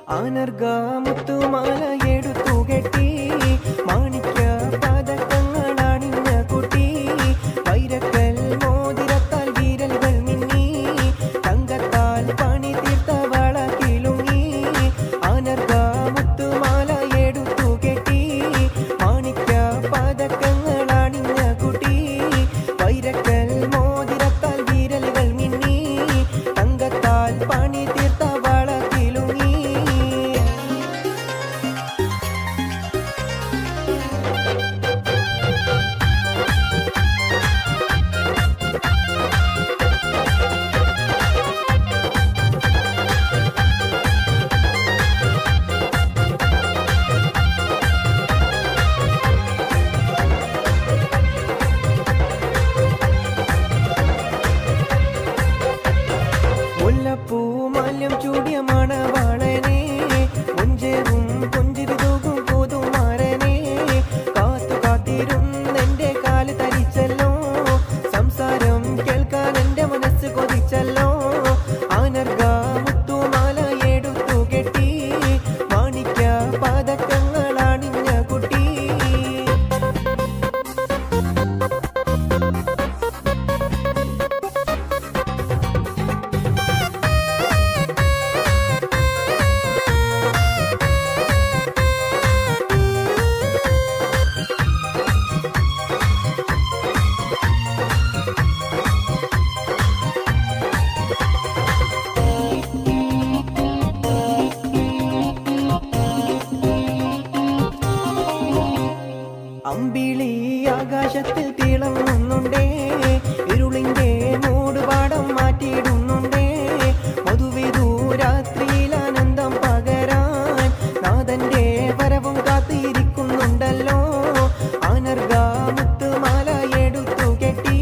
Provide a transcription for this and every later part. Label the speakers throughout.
Speaker 1: ആനർഗ മുത്തുമാല എടുത്തു കെട്ടി മാണിക്യ പതക്കങ്ങളണിഞ്ഞ കുട്ടി വൈരക്കൽ മോതിരത്താൽ വിരലുകൾ മിന്നി തങ്കത്താൽ പണി തീർത്ത വള കിലുങ്ങി ആനർഗ മുത്തുമാല എടുത്തു കെട്ടി മാണിക്യ പതക്കങ്ങളണിഞ്ഞ കുട്ടി വൈരക്കൽ മോതിരത്താൽ വിരലുകൾ മിന്നി തങ്കത്താൽ പണി തീർത്ത വള കിലുങ്ങി മുല്ലപ്പൂ മാല്യം ചൂടിയ മണവാളനെ മുഞ്ചേറും പുഞ്ചിരി തൂകും പുതുമാരനെ കാത്തു കാത്തിരുന്നെന്റെ കാല് തരിച്ചല്ലോ സംസാരം കേൾക്കാൻ എന്റെ മനസ്സ് കൊതിച്ചല്ലോ ആനർഗ മുത്തുമാല എടുത്തു കെട്ടി മാണിക്യ പതക്കങ്ങൾ അണിഞ്ഞ കുട്ടി അമ്പിളി ആകാശത്തിൽ തിളങ്ങുന്നുണ്ടേ ഇരുളിന്റെ മൂടുപാടം മാറ്റിയിടുന്നുണ്ടേ മധുവിധു രാത്രിയിൽ ആനന്ദം പകരാൻ നാഥന്റെ വരവും കാത്തിരിക്കുന്നുണ്ടല്ലോ ആനർഗ മുത്തുമാല എടുത്തു കെട്ടി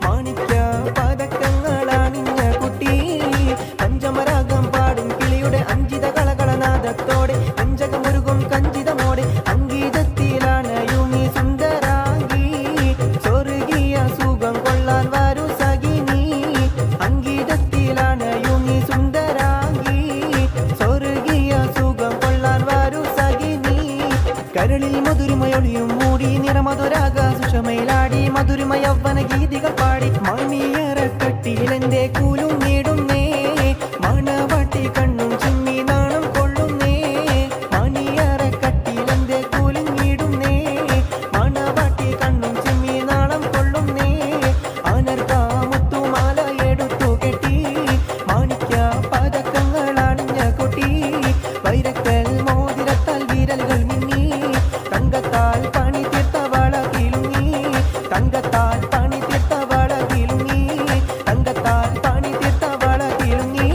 Speaker 1: മാണിക്യ പതക്കങ്ങൾ അണിഞ്ഞ കുട്ടി പഞ്ചമരാഗം പാടും കിളിയുടെ അഞ്ചിത കളകളനാദത്തോടെ അഞ്ചകമുരുകും കഞ്ചിതമോടെ അങ്കീതത്തിലാണ് സുന്ദരാംഗി സ്വർഗീയ സുഖം കൊള്ളാൻ വരൂ സഖിനി അങ്കീതത്തിലാണ് യുനി സുന്ദരാംഗി സ്വർഗീയ സുഖം കൊള്ളാൻ വരൂ സഖിനി കരളിൽ മധുരിമയൊളിയും മൂടി നിറമധുരാഗ സുഷമയിലാടി മധുരിമയവ്വന ഗീതികൾ പാടി മണിയറക്കട്ടിയിൽ എന്റെ കൂലും നേടുന്നേ മണവാട്ടി കണ്ണും ചിമ്മി നാണം കൊള്ളുന്നേ മണിയറക്കട്ടിയിൽ എന്റെ കൂലും നേടുന്നേ മണവാട്ടി കണ്ണും ചിമ്മി നാണം കൊള്ളുന്നേ ആനർഗ മുത്തുമാല എടുത്തു കെട്ടി മാണിക്യ പതക്കങ്ങൾ അണിഞ്ഞ കുട്ടി വൈരക്കൽ മോതിരത്താൽ വിരലുകൾ മിന്നി തങ്കത്താൽ പണി തീർത്ത വള കിലുങ്ങി തങ്കത്താൽ പണി തീർത്ത വള കിലുങ്ങി തങ്കത്താൽ പണി തീർത്ത വള കിലുങ്ങി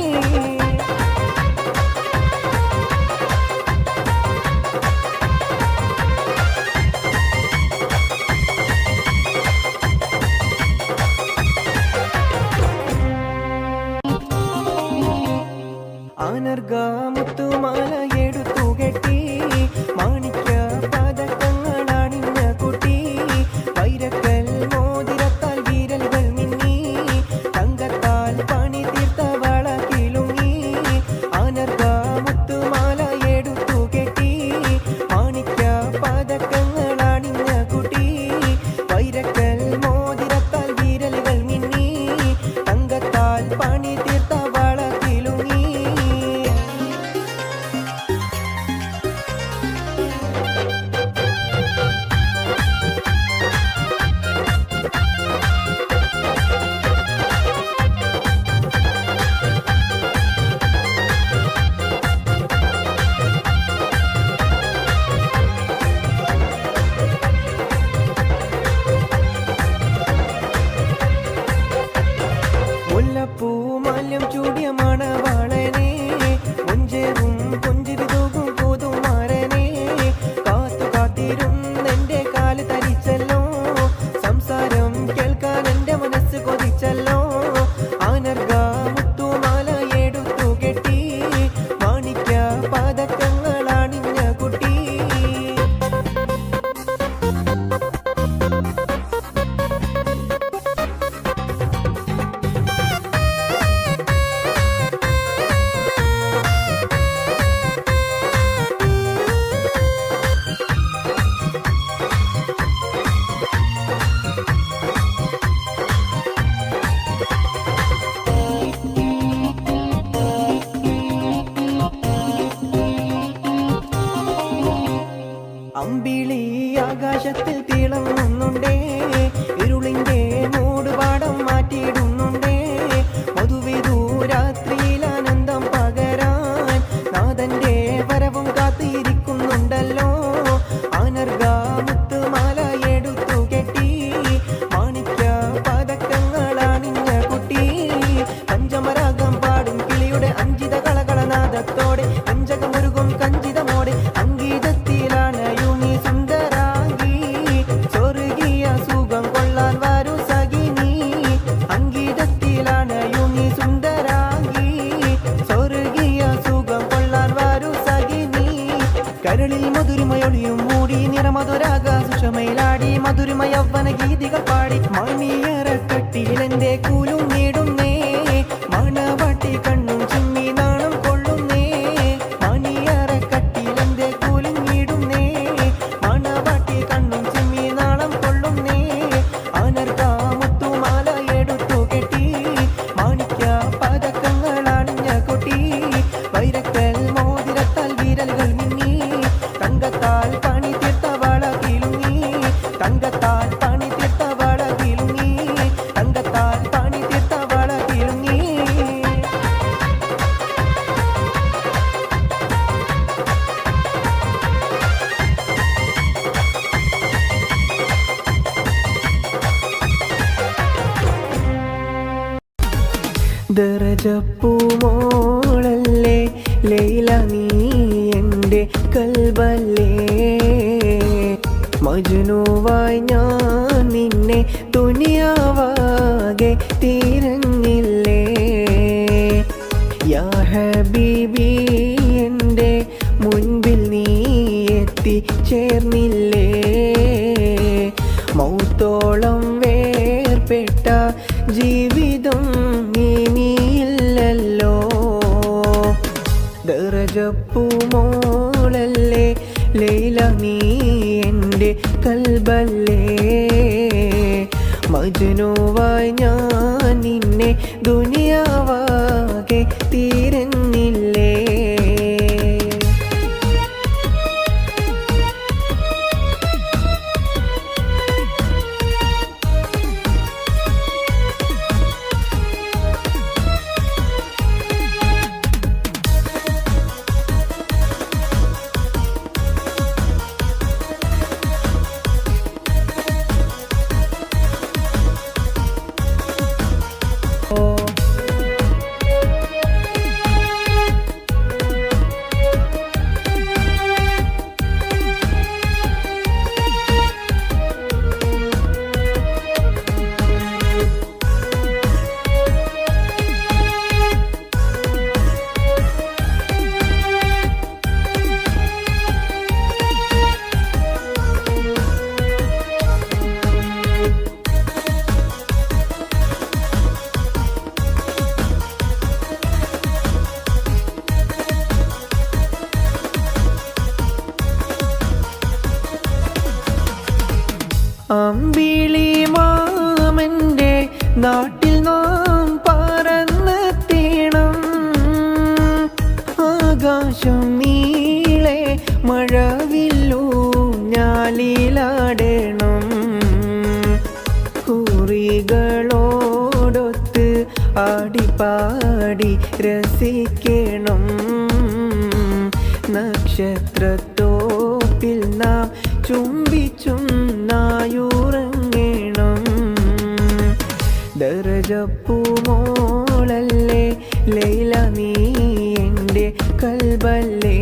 Speaker 1: ആനർഗ മുത്തുമാല എടുത്തു കെട്ടി മാണിക്യ പതക്കങ്ങൾ അണിഞ്ഞ കുട്ടി വൈരക്കൽ മോതിരത്താൽ വിരലുകൾ മിന്നി തങ്കത്താൽ പണി തീർത്ത വള കിലുങ്ങി ആനർഗ മുത്തുമാല എടുത്തു കെട്ടി മാണിക്യ പതക്കങ്ങൾ അണിഞ്ഞ കുട്ടി വൈരക്കൽ മോതിരത്താൽ വിരലുകൾ മിന്നി തങ്കത്താൽ പണി തീർത്ത വള കിലുങ്ങി മുല്ലപ്പൂ മാല്യം ചൂടിയ മണവാളനെ മുഞ്ചേറും പുഞ്ചിരി തൂകും പുതുമാരനെ കാത്തു കാത്തിരുന്നെന്റെ കാല് തരിച്ചല്ലോ സംസാരം കേൾക്കാൻ എന്റെ മനസ്സ് കൊതിച്ചല്ലോ ആനർഗ മുത്തുമാല എടുത്തു കെട്ടി മാണിക്യ പതക്കങ്ങൾ അണിഞ്ഞ കുട്ടി മധുരാഗ സുഷമയിലാടി മധുരിമ യൗവന ഗീതികൾ പാടി മണിയറക്കട്ടിലെന്റെ കൂലുങ്ങിടുന്നേ മണവാട്ടി കണ്ണും ചിമ്മി നാണം കൊള്ളുന്നേ മണിയറക്കട്ടിലെന്റെ കൂലുങ്ങിടുന്നേ മണവാട്ടി കണ്ണും ചിമ്മി നാണം കൊള്ളുന്നേ അനർക്കാ മുത്തുമാല എടുത്തു കെട്ടി മാണിക്യ പതക്കങ്ങൾ അണിഞ്ഞ കൊട്ടി വൈരക്കൽ മോതിരത്താൽ വിരലുകൾ മിന്നി തങ്കത്താൽ പണി തീർത്ത വള കിലുങ്ങി തങ്കത്താൽ പണി തീർത്ത വള കിലുങ്ങി തങ്കത്താൽ പണി തീർത്ത വള കിലുങ്ങി ദറജപ്പൂമോളല്ലേ ലൈല നീ എൻ്റെ കൽബല്ലേ മജ്നുവായി ഞാൻ നിന്നെ ദുനിയാവാകെ തിരഞ്ഞില്ലേ യാ ഹബീബി എൻ്റെ മുൻപിൽ നീ എത്തിച്ചേർന്നില്ലേ മൗത്തോളം വേർപെട്ട ജീവിതം ഇനിയില്ലല്ലോ ദറജപ്പൂമോളല്ലേ ലൈല നീ എൻ്റെ കൽബല്ലേ മജ്നുവായി ഞാൻ നിന്നെ ദുനിയാവാകെ തിരഞ്ഞില്ലേ അമ്പിളി മാമൻ്റെ നാട്ടിൽ നാം പറന്നെത്തീണം ആകാശം നീളെ മഴവില്ലൂഞ്ഞാലിലാടണം കുറികളോടൊത്ത് ആടിപ്പാടി രസിക്കണം നക്ഷത്രത്തോപ്പിൽ നാം ചുംബിച്ചും നായുറങ്ങണം ദറജപ്പൂമോളല്ലേ ലൈല നീ എൻ്റെ കൽബല്ലേ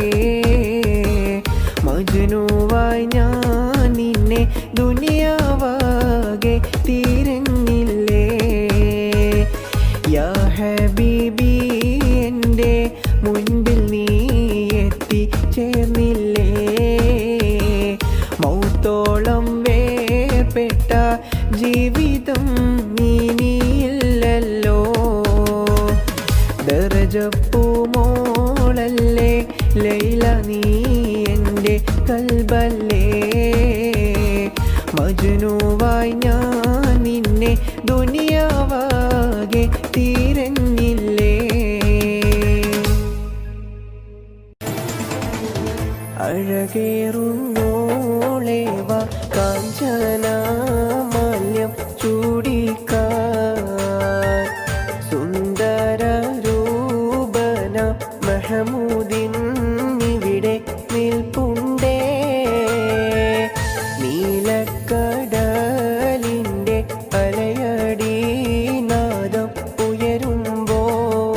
Speaker 1: മജ്നുവായി ഞാൻ നിന്നെ ദുനിയാവാകെ തിരഞ്ഞില്ലേ യാ ഹബീബി എൻ്റെ മുൻപിൽ നീ എത്തിച്ചേർന്നില്ലേ മൗത്തോളം വേർപെട്ട ജീവിതം ഇനിയില്ലല്ലോ ദറജപ്പൂമോളല്ലേ ലൈല നീ എൻ്റെ കൽബല്ലേ മജ്നുവായി ഞാൻ നിന്നെ ദുനിയാവാകെ തിരഞ്ഞില്ലേ അഴകേറുന്നോളേവ കാഞ്ചനമാല്യം ചൂടിക്കാൻ സുന്ദര രൂപന മഹമൂദിൻ ഇവിടെ നിൽപ്പുണ്ടേ നീലക്കടലിൻ്റെ അലയടി നാദം ഉയരുമ്പോൾ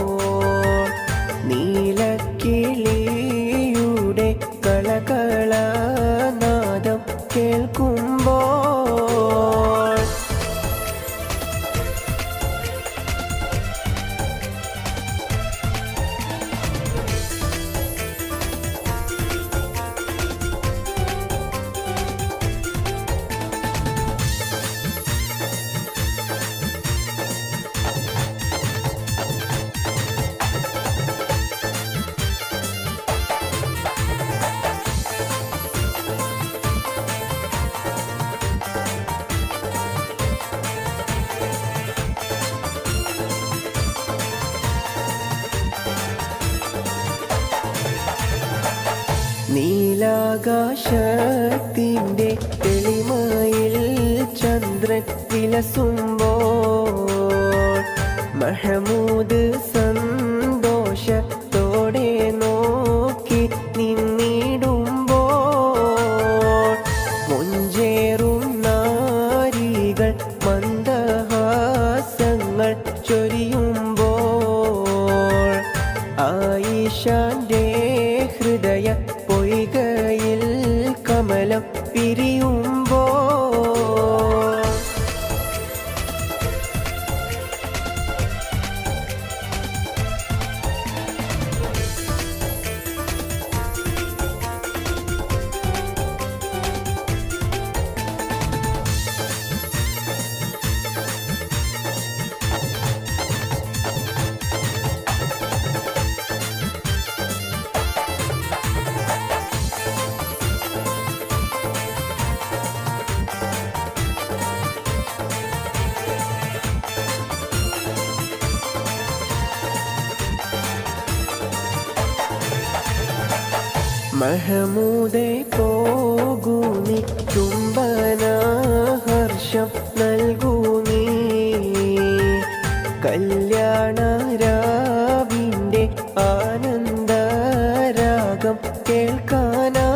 Speaker 1: നീലക്കിളിയുടെ കളകള നീലാകാശത്തിൻ്റെ തെളിമയിൽ ചന്ദ്രൻ വിലസുമ്പോൾ മഹമൂദ് സന്തോഷത്തോടെ നോക്കി നിന്നിടുമ്പോൾ മുഞ്ചേറും നാരികൾ മന്ദഹാസങ്ങൾ ചൊരിയുമ്പോൾ ആയിഷാന്റെ ഹൃദയ പൊയ്കയിൽ കമലം പിരിയുമ്പോൾ മഹമൂദേ പോകൂ നീ ചുംബന ഹർഷം നൽകൂ നീ കല്യാണ രാവിൻ്റെ ആനന്ദരാഗം കേൾക്കാനായി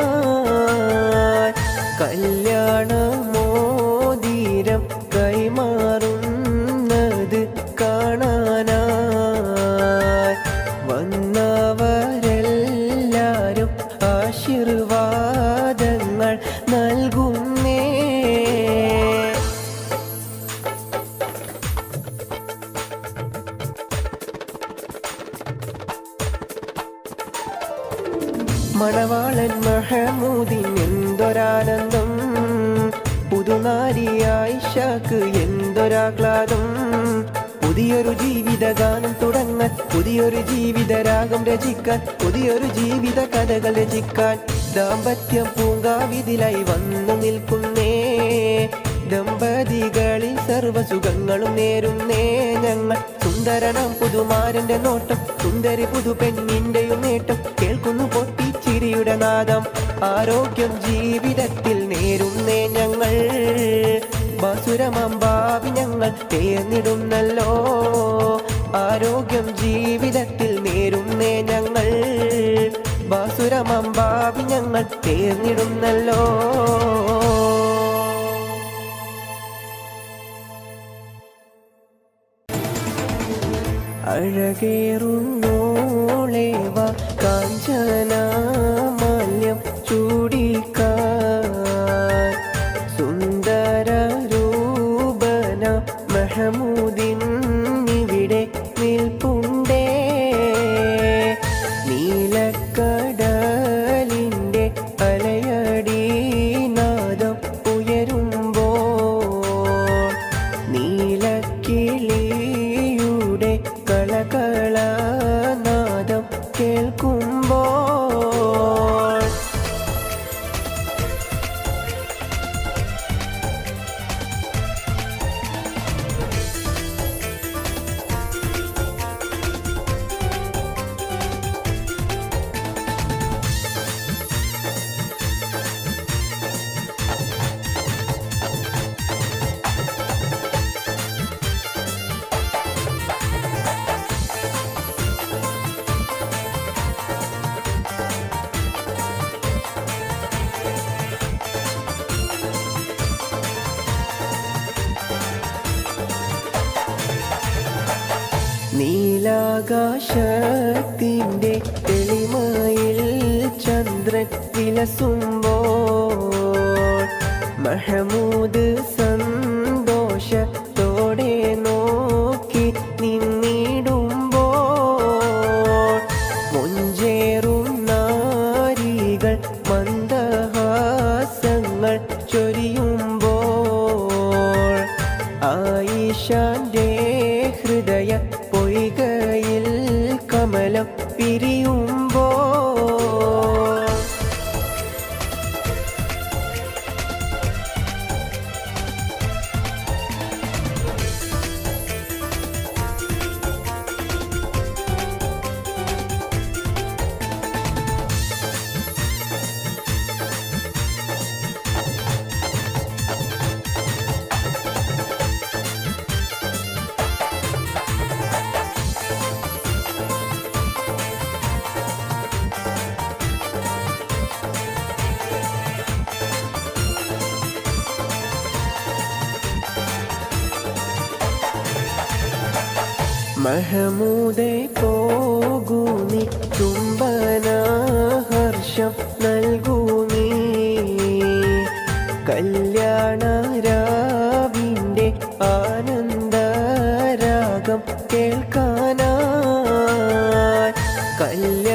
Speaker 1: കല്യാണ മോതിരം കൈമാറുന്നത് കാണാനായി വന്നവരെല്ലാരും ആശീർവാദങ്ങൾ നൽകുന്നേ. മണവാളൻ മഹമൂദിൻ എന്തൊരാനന്ദം, പുതുനാരി ആയിഷക്ക് എന്തൊരാഹ്ലാദം. പുതിയൊരു ജീവിതഗാനം തുടങ്ങാൻ, പുതിയൊരു ജീവിതരാഗം രചിക്കാൻ, പുതിയൊരു ജീവിത കഥകൾ രചിക്കാൻ ദാമ്പത്യം പൂങ്കാവിതിലായി വന്നു നിൽക്കുന്നേ. ദമ്പതികളിൽ സർവസുഖങ്ങളും നേരുന്നേ ഞങ്ങൾ. സുന്ദരനാം പുതുമാരന്റെ നോട്ടം, സുന്ദരി പുതുപെണ്ണിന്റെയും നേട്ടം കേൾക്കുന്നു പൊട്ടിച്ചിരിയുടെ നാദം. ആരോഗ്യം ജീവിതത്തിൽ നേരുന്നേ ഞങ്ങൾ, ബാസുരമാം ഭാവി ഞങ്ങൾ തേർന്നിടുന്നല്ലോ. ആരോഗ്യം ജീവിതത്തിൽ നേരുന്നേ ഞങ്ങൾ, ബാസുരമാം ഭാവി ഞങ്ങൾ തേർന്നിടുന്നല്ലോ. അഴകേറുന്നോളേവ കാഞ്ചന മാല്യം ചൂടിക്കാൻ, സുന്ദര രൂപന മഹമൂദിൻ ഇവിടെ നിൽപ്പുണ്ടേ. നീലക്കടലിൻ്റെ അലയടി നാദം ഉയരുമ്പോൾ, നീലക്കിളിയുടെ കളകളനാദം കേൾക്കുമ്പോൾ, നീലാകാശത്തിൻ്റെ തെളിമയിൽ ചന്ദ്രൻ വിലസുമ്പോൾ, മഹമൂദ് സന്തോഷത്തോടെ നോക്കി നിന്നിടുമ്പോൾ, മുഞ്ചേറും നാരികൾ മന്ദഹാസങ്ങൾ ചൊരിയുമ്പോൾ, ആയിഷാന്റെ ഹൃദയ പൊയ്കയിൽ കമലം പിരിയുമ്പോൾ, മഹമൂദേ പോകൂ നീ ചുംബനഹർഷം നൽകൂ നീ കല്യാണരാവിൻ്റെ ആനന്ദരാഗം കേൾക്കാനായി കല്യാണമോതിരം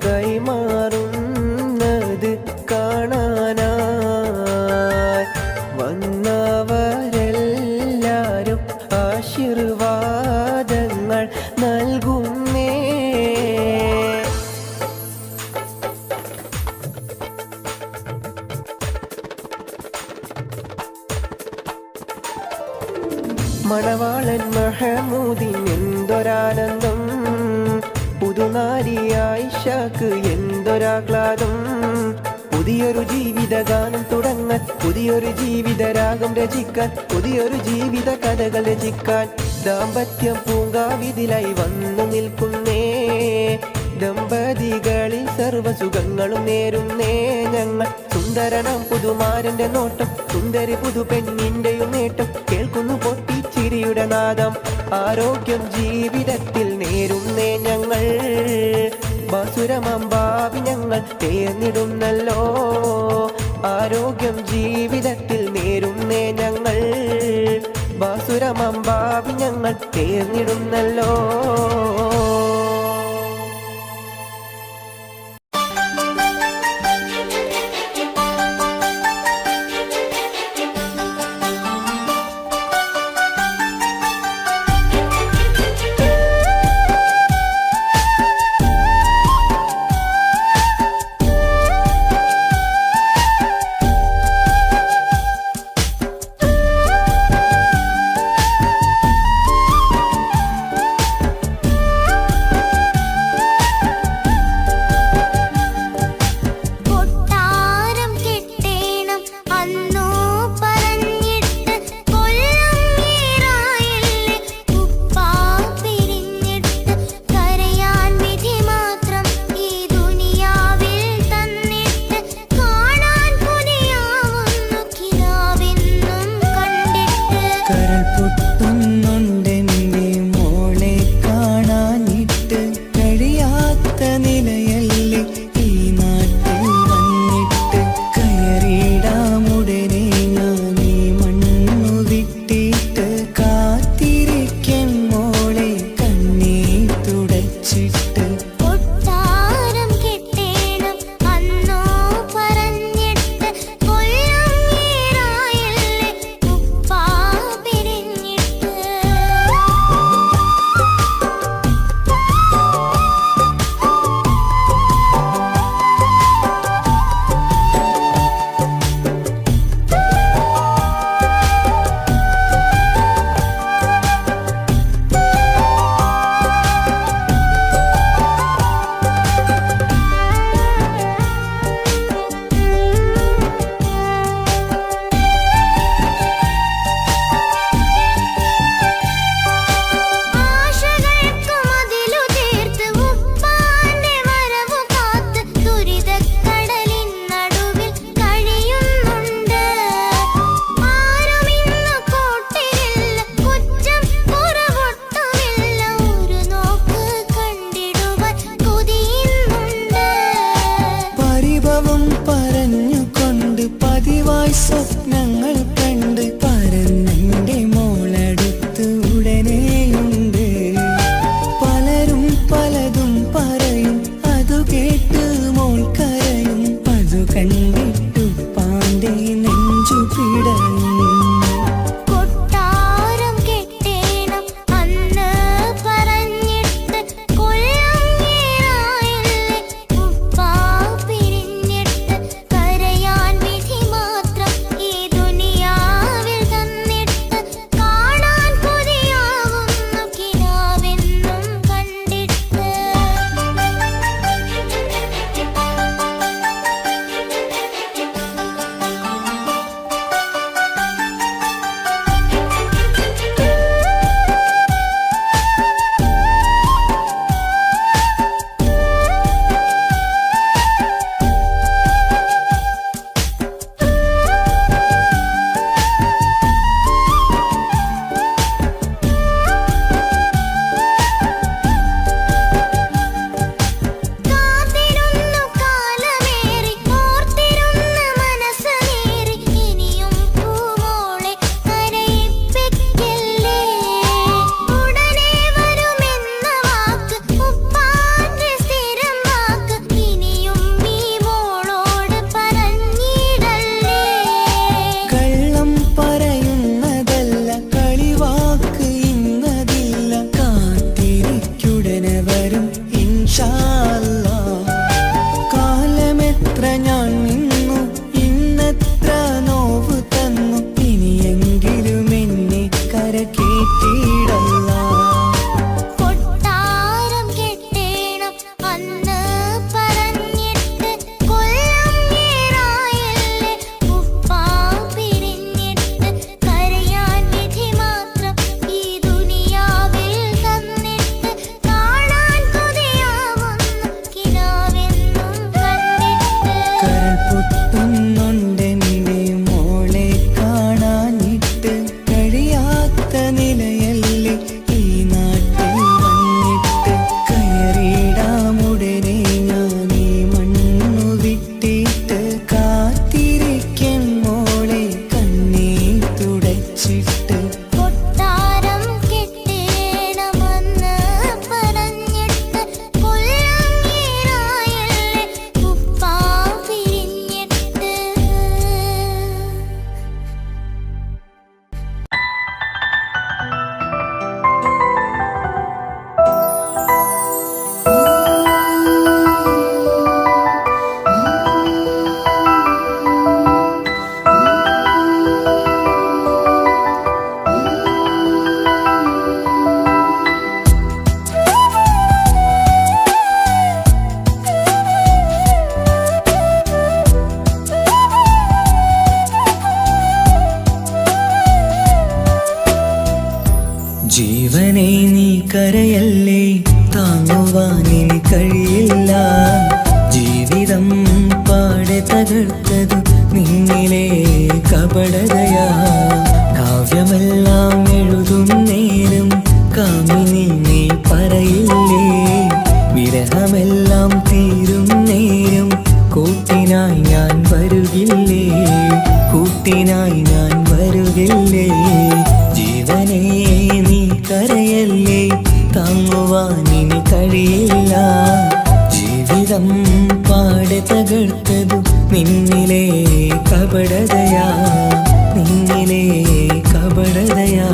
Speaker 1: കൈമാറുന്നത് കാണാനായി വന്നവരെല്ലാരും ആശീർവാദങ്ങൾ നൽകുന്നേ. മണവാളൻ മഹമൂദിൻ എന്തൊരാനന്ദം, പുതുനാരി ആയിഷക്ക് എന്തൊരാഹ്ലാദം. പുതിയൊരു ജീവിതഗാനം തുടങ്ങാൻ, പുതിയൊരു ജീവിതരാഗം രചിക്കാൻ, പുതിയൊരു ജീവിത കഥകൾ രചിക്കാൻ ദാമ്പത്യം പൂങ്കാവിതിലായി വന്നു നിൽക്കുന്നേ. ദമ്പതികളിൽ സർവസുഖങ്ങളും നേരുന്നേ ഞങ്ങൾ. സുന്ദരനാം പുതുമാരന്റെ നോട്ടം, സുന്ദരി പുതു പെണ്ണിന്റെയും നേട്ടം കേൾക്കുന്നു പൊട്ടിച്ചിരിയുടെ നാദം. ആരോഗ്യം ജീവിതത്തിൽ നേരുന്നേ ഞങ്ങൾ, ബാസുരമാം ഭാവി ഞങ്ങൾ തേർന്നിടുന്നല്ലോ. ആരോഗ്യം ജീവിതത്തിൽ നേരുന്നേ ഞങ്ങൾ, ബാസുരമാം ഭാവി ഞങ്ങൾ തേർന്നിടുന്നല്ലോ.
Speaker 2: താങ്ങുവാനിനി കഴിയില്ല. ജീവിതം പാടെ തകർത്തതു നിന്നിലെ കപടതയാ. കാവ്യമെല്ലാം എഴുതും നേരം കാമിനി നീ പറയില്ലേ. വിരഹമെല്ലാം തീരും നേരം കൂട്ടിനായി ഞാൻ വരുകില്ലേ. കൂട്ടിനായി ഞാൻ വരുകില്ലേ. ജീവനേ നീ കരയല്ലേ, താങ്ങുവാനിനി കഴിയില്ല. ജീവിതം പാടെ തകർത്തതു നിന്നിലെ കപടതയാ. നിന്നിലെ കപടതയാ.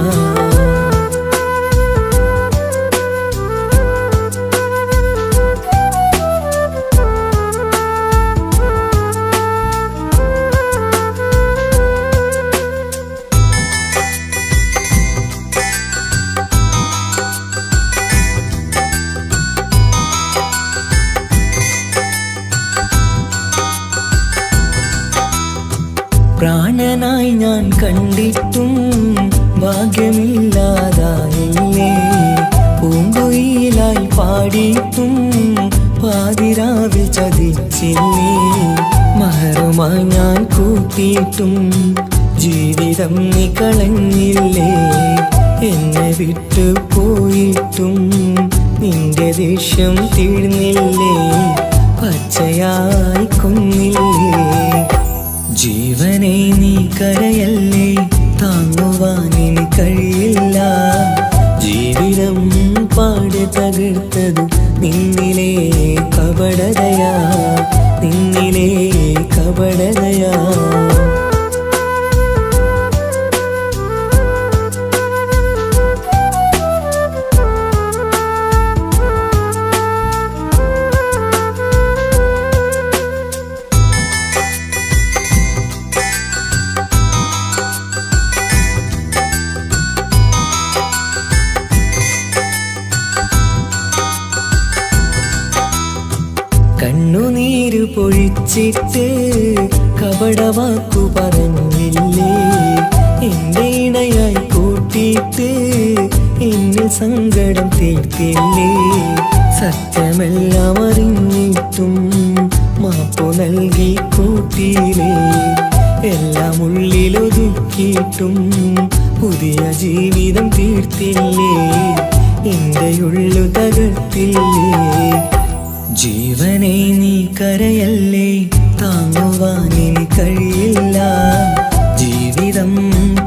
Speaker 2: പ്രാണനായി ഞാൻ കണ്ടിട്ടും ഭാഗ്യമില്ലാതായില്ലേ. പൂങ്കുയിലായി പാടിയിട്ടും പാതിരാവിൽ ചതിച്ചില്ലേ. മഹറുമായി ഞാൻ കൂട്ടിയിട്ടും ജീവിതം നീ കളഞ്ഞില്ലേ. എന്നെ വിട്ടു പോയിട്ടും നിന്റെ ദേഷ്യം തീർന്നില്ലേ. പച്ചയായി കൊന്നില്ലേ. ജീവനെ നീ കരയല്ലേ, താങ്ങുവാനിനി കഴിയില്ല. ജീവിതം പാടെ തകർത്തതു നിന്നിലെ കപടതയാ. നിന്നിലെ കപടതയാ. കണ്ണുനീര് പൊഴിച്ചിട്ട് കപടവാക്കു പറഞ്ഞില്ലേ. എന്റെ ഇണയായി കൂട്ടിയിട്ട് എന്നിൽ സങ്കടം തീർത്തില്ലേ. സത്യമെല്ലാം അറിഞ്ഞിട്ടും മാപ്പു നൽകി കൂട്ടിയില്ലേ. എല്ലാം ഉള്ളിലൊതുക്കിയിട്ടും പുതിയ ജീവിതം തീർത്തില്ലേ. എന്റെ ഉള്ളു തകർത്തില്ലേ. ജീവനെ നീ കരയല്ലേ, താങ്ങുവാനിനി കഴിയില്ല. ജീവിതം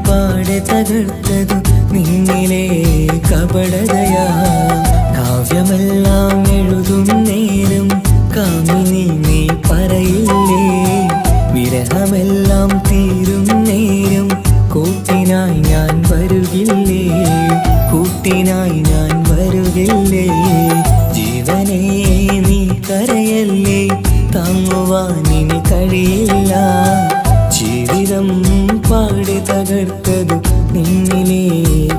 Speaker 2: പാടെ തകർത്തതു നിന്നിലെ കപടതയാ. കാവ്യമെല്ലാം എഴുതും നേരം കാമിനി നീ പറയില്ലേ. വിരഹമെല്ലാം തീരും നേരം കൂട്ടിനായി ഞാൻ വരുകില്ലേ. കൂട്ടിനായി ഞാൻ വരുകില്ലേ. ജീവനേ നീ കരയല്ലേ, താങ്ങുവാനിനി കഴിയില്ല. ജീവിതം പാടെ തകർത്തതു നിന്നിലെ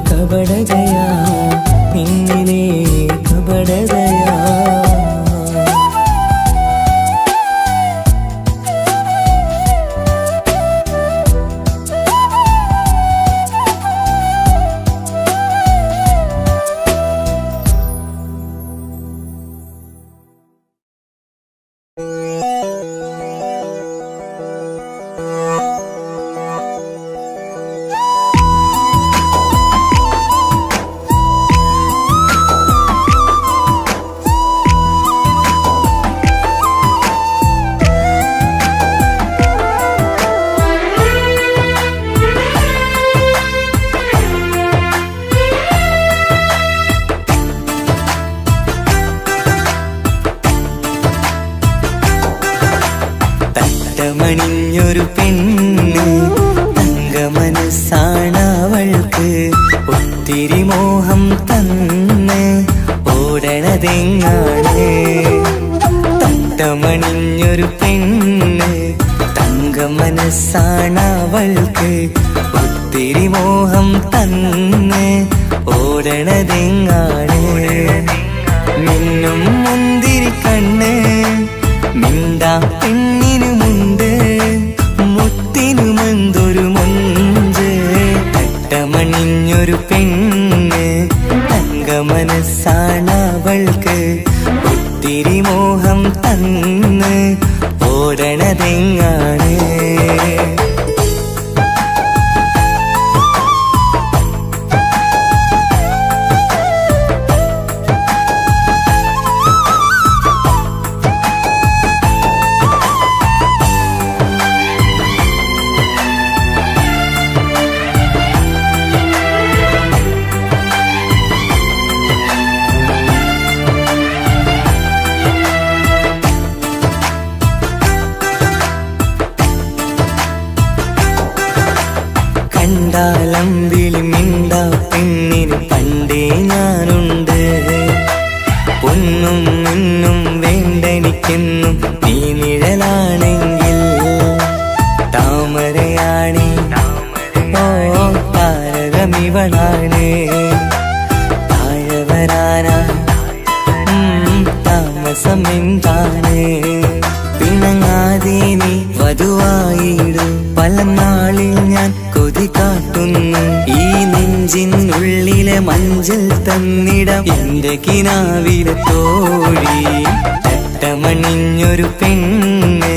Speaker 2: കപടതയാ. നിന്നിലെ കപടതയാ. മണിഞ്ഞൊരു പെണ്ണ് തങ്കമനസ്സാണവൾക്ക്. ഒത്തിരി മോഹം തന്ന് ഓടണതെങ്ങാണ്. തട്ടമണിഞ്ഞൊരു പെണ്ണ് തങ്കമനസ്സാണവൾക്ക്. ഒത്തിരി മോഹം തന്ന് ഓടണതെങ്ങാണ്. മിന്നും മുന്തിരി കണ്ണ് മിണ്ടാ പെണ്ണിനു മുണ്ട്. മുത്തിനുമെന്തൊരു മൊഞ്ച്. തട്ടമണിഞ്ഞൊരു പെണ്ണ് തങ്കമനസ്സാണവൾക്ക്. ഇളംവിളി മിണ്ടാ പെണ്ണിന് പണ്ടേ ഞാനുണ്ട്. പൊന്നും മുന്നും വേണ്ടെനിക്കെന്നും നീ നിഴലാണെങ്കിൽ താമരയാണി ഓ താരകമിവളാണ്. താഴെ വരാനാ താമസം എന്താണ്? പിണങ്ങാതെ നീ വധുവായിടും പല നാളിൽ ഞാൻ കൊതി കാട്ടുന്നു. ഈ നെഞ്ചിനുള്ളിലെ മഞ്ചൽ തന്നിടം എന്റെ കിനാവിലെ തോഴി. തട്ടമണിഞ്ഞൊരു പെണ്ണ്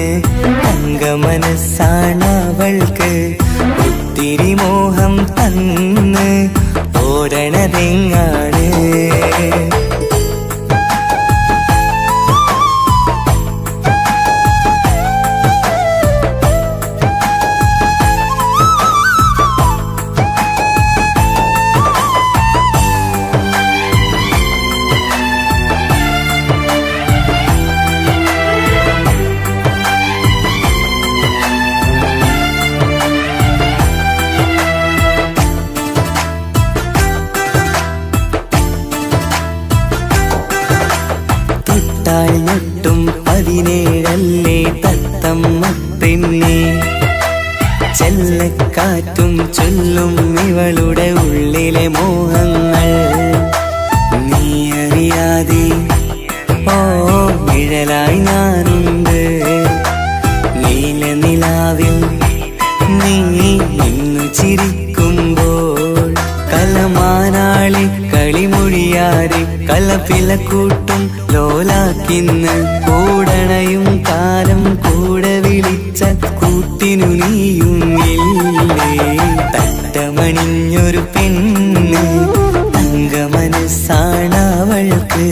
Speaker 2: തങ്ക മനസ്സാണവൾക്ക്. ഒത്തിരി മോഹം തന്ന് ഓടണതെങ്ങാണ്? ും 17 തത്തമ്മ പെണ്ണെ. ചെല്ലക്കാറ്റും ചൊല്ലും ഇവളുടെ ഉള്ളിലെ മോഹങ്ങൾ. നീ അറിയാതെ ഓ നിഴലായി ഞാനുണ്ട്. നീല നിലാവിൽ നീ ഇന്നു ചിരിക്കുമ്പോൾ കലമാനാളി കളിമൊഴിയാതെ കലപിലക്കൂട്ടും ലോലാക്കിന്ന്. കൂടണയും കാലം കൂടെ വിളിച്ച കൂട്ടിനു നീയും ഇല്ലേ? തട്ടമണിഞ്ഞൊരു പെണ്ണ് തങ്ക മനസ്സാണവൾക്ക്.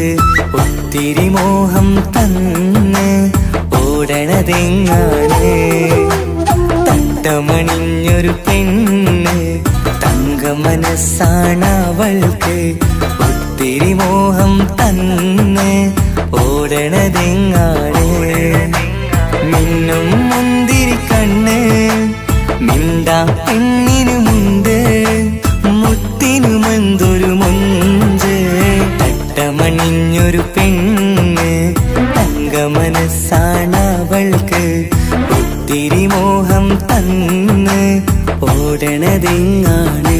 Speaker 2: ഒത്തിരി മോഹം തന്ന് ഓടണതെങ്ങാണ്? തട്ടമണിഞ്ഞൊരു പെണ്ണ് തങ്ക മനസ്സാണവൾക്ക്. ഒത്തിരി മോഹം തന്ന് ഓടണതെങ്ങാണ്? മിന്നും മുന്തിരി കണ്ണ് മിണ്ടാ പെണ്ണിനുമുണ്ട്. മുത്തിനുമെന്തൊരു മൊഞ്ച്. തട്ടമണിഞ്ഞൊരു പെണ്ണ് തങ്ക മനസ്സാണവൾക്ക്. ഒത്തിരി മോഹം തന്ന് ഓടണതെങ്ങാണ്?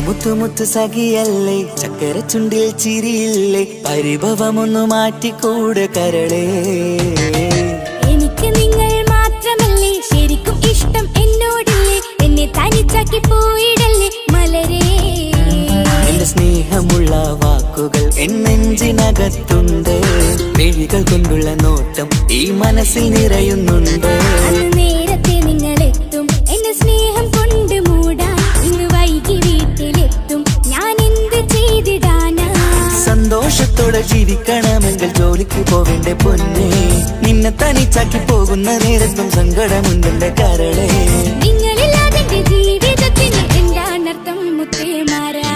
Speaker 2: മുത്തുമുത്ത് സഖിയല്ലേ ചക്കര ചുണ്ടിൽ ചിരിയില്ലേ? പരിഭവമൊന്നു മാറ്റിക്കൂടെ കരളേ.
Speaker 3: എനിക്ക് നിങ്ങൾ മാത്രമല്ലേ ശരിക്കും ഇഷ്ടം എന്നോടില്ലേ? എന്നെ തനിച്ചാക്കി പോയിടല്ലേ മലരേ.
Speaker 2: എന്റെ സ്നേഹമുള്ള വാക്കുകൾ എന്നെഞ്ചിനകത്തുണ്ട്. മിഴികൾ കൊണ്ടുള്ള നോട്ടം ഈ മനസ്സിൽ നിറയുന്നുണ്ട്.
Speaker 3: നേരത്തെ നിങ്ങളെത്തും എന്നെ സ്നേഹം കൊണ്ട് മൂടാൻ. ഇന്ന് വൈകി വീട്ടിലെത്തും ഞാൻ എന്ത് ചെയ്തിടാനാ?
Speaker 2: സന്തോഷത്തോടെ ജീവിക്കണമെങ്കിൽ ജോലിക്ക് പോവേണ്ട പൊന്നേ. നിന്നെ തനിച്ചാക്കി പോകുന്ന നേരത്തും സങ്കടമുണ്ടെന്റെ കരളേ.
Speaker 3: നിങ്ങളില്ലാതെ ജീവിതത്തിന് എന്താണർത്ഥം മുത്തേമാരാ?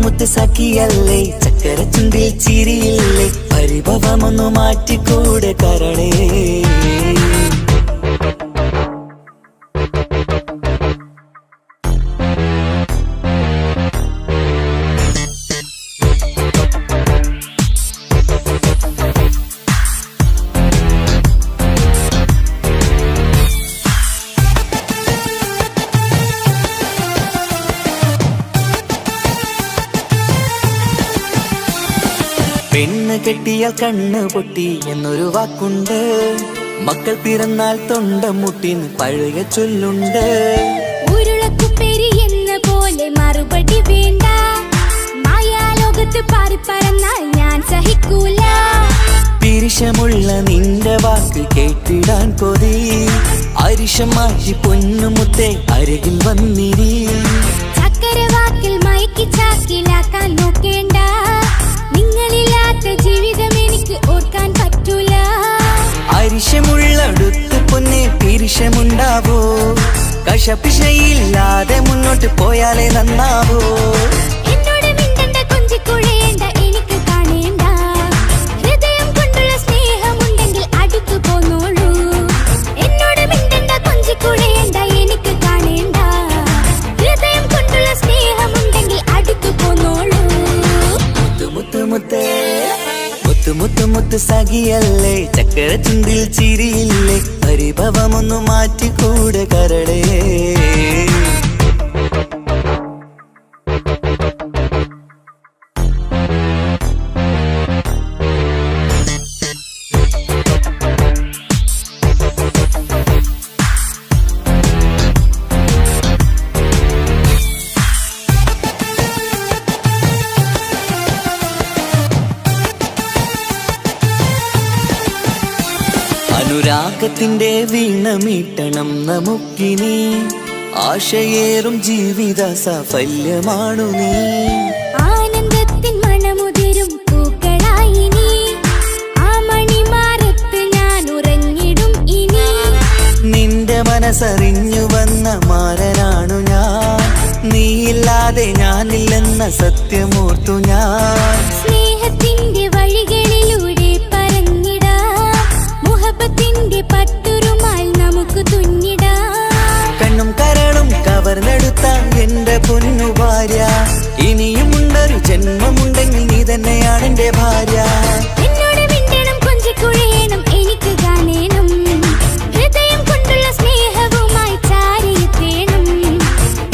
Speaker 2: മുത്ത് സഖിയല്ലേ ചക്കര ചുണ്ടിൽ ചിരിയില്ലേ? പരിഭവമൊന്നു മാറ്റിക്കൂടെ കരളേ. പെണ്ണ് കെട്ടിയാൽ കണ്ണ് പൊട്ടി എന്നൊരു വാക്കുണ്ട്. മക്കൾ പിറന്നാൽ തൊണ്ട മുട്ടിന് പഴയ ചൊല്ലുണ്ട്.
Speaker 3: ഉരുളക്കുപ്പേരി എന്ന പോലെ മറുപടി വേണ്ട. മായാലോകത്ത് പാറിപ്പറന്നാൽ ഞാൻ സഹിക്കൂല.
Speaker 2: പിരിശമുള്ള നിന്റെ വാക്ക് കേട്ടിടാൻ കൊതി. അരിശം മാറ്റി പൊന്നുമുത്തേ അരികിൽ വന്നിരി.
Speaker 3: ചക്കര വാക്കിൽ മയക്കി ചാക്കിലാക്കാൻ നോക്കേണ്ട. നിങ്ങളില്ലാത്ത ജീവിതം എനിക്ക് ഓർക്കാൻ പറ്റൂല.
Speaker 2: അരിശമുള്ളടുത്ത് പൊന്നെ പിരിശമുണ്ടാവോ? കശപിശയില്ലാതെ മുന്നോട്ട് പോയാലേ നന്നാവോ?
Speaker 3: എന്നോട് മിണ്ടണ്ട, കൊഞ്ചിക്കുഴയേണ്ട, എനിക്ക് കാണേണ്ട. ഹൃദയം കൊണ്ടുള്ള സ്നേഹമുണ്ടെങ്കിൽ അടുത്തു പോന്നോളൂ. എന്നോട് മിണ്ടണ്ട, കൊഞ്ചിക്കുഴയേണ്ട, എനിക്ക് കാണേണ്ട. ഹൃദയം കൊണ്ടുള്ള സ്നേഹമുണ്ടെങ്കിൽ അടുത്തു പോന്നോളൂ.
Speaker 2: മുത്ത് മുത്ത് മുത്ത് മുത്ത് മുത്ത് സഖിയല്ലേ, ചക്കര ചുണ്ടിൽ ചിരിയില്ലേ, പരിഭവമൊന്നു മാറ്റിക്കൂടെ കരളേ. അനുരാഗത്തിന്റെ വീണമീട്ടണം നമുക്കിനി. ആശയേറും ജീവിത സാഫല്യമാണു നീ.
Speaker 3: ആനന്ദത്തിൻ മണമുതിരും പൂക്കളായി നീ. ആ മണിമാറത്ത് ഞാൻ ഉറങ്ങിടും ഇനി.
Speaker 2: നിന്റെ മനസ്സറിഞ്ഞു വന്ന മാരനാണു ഞാൻ. നീയില്ലാതെ ഞാനില്ലെന്ന സത്യമോർത്തു ഞാൻ.
Speaker 3: സ്നേഹത്തിന്റെ വഴികളിലൂടെ പറഞ്ഞിടാം. മുഹബത്തിന്റെ പട്ടുറുമാൽ നമുക്ക് തുന്നിടാം.
Speaker 2: കണ്ണും കരളും കവർന്നെടുത്ത എന്റെ പൊന്നു ഭാര്യ. ഇനിയുമുണ്ടൊരു ജന്മമുണ്ടെങ്കിൽ നീ തന്നെയാണ് എന്റെ ഭാര്യ.
Speaker 3: എന്നോട് മിണ്ടണം, കൊഞ്ചിക്കുഴയണം, എനിക്ക് കാണേണം. ഹൃദയം കൊണ്ടുള്ള സ്നേഹവുമായി ചാരിയെത്തേണം.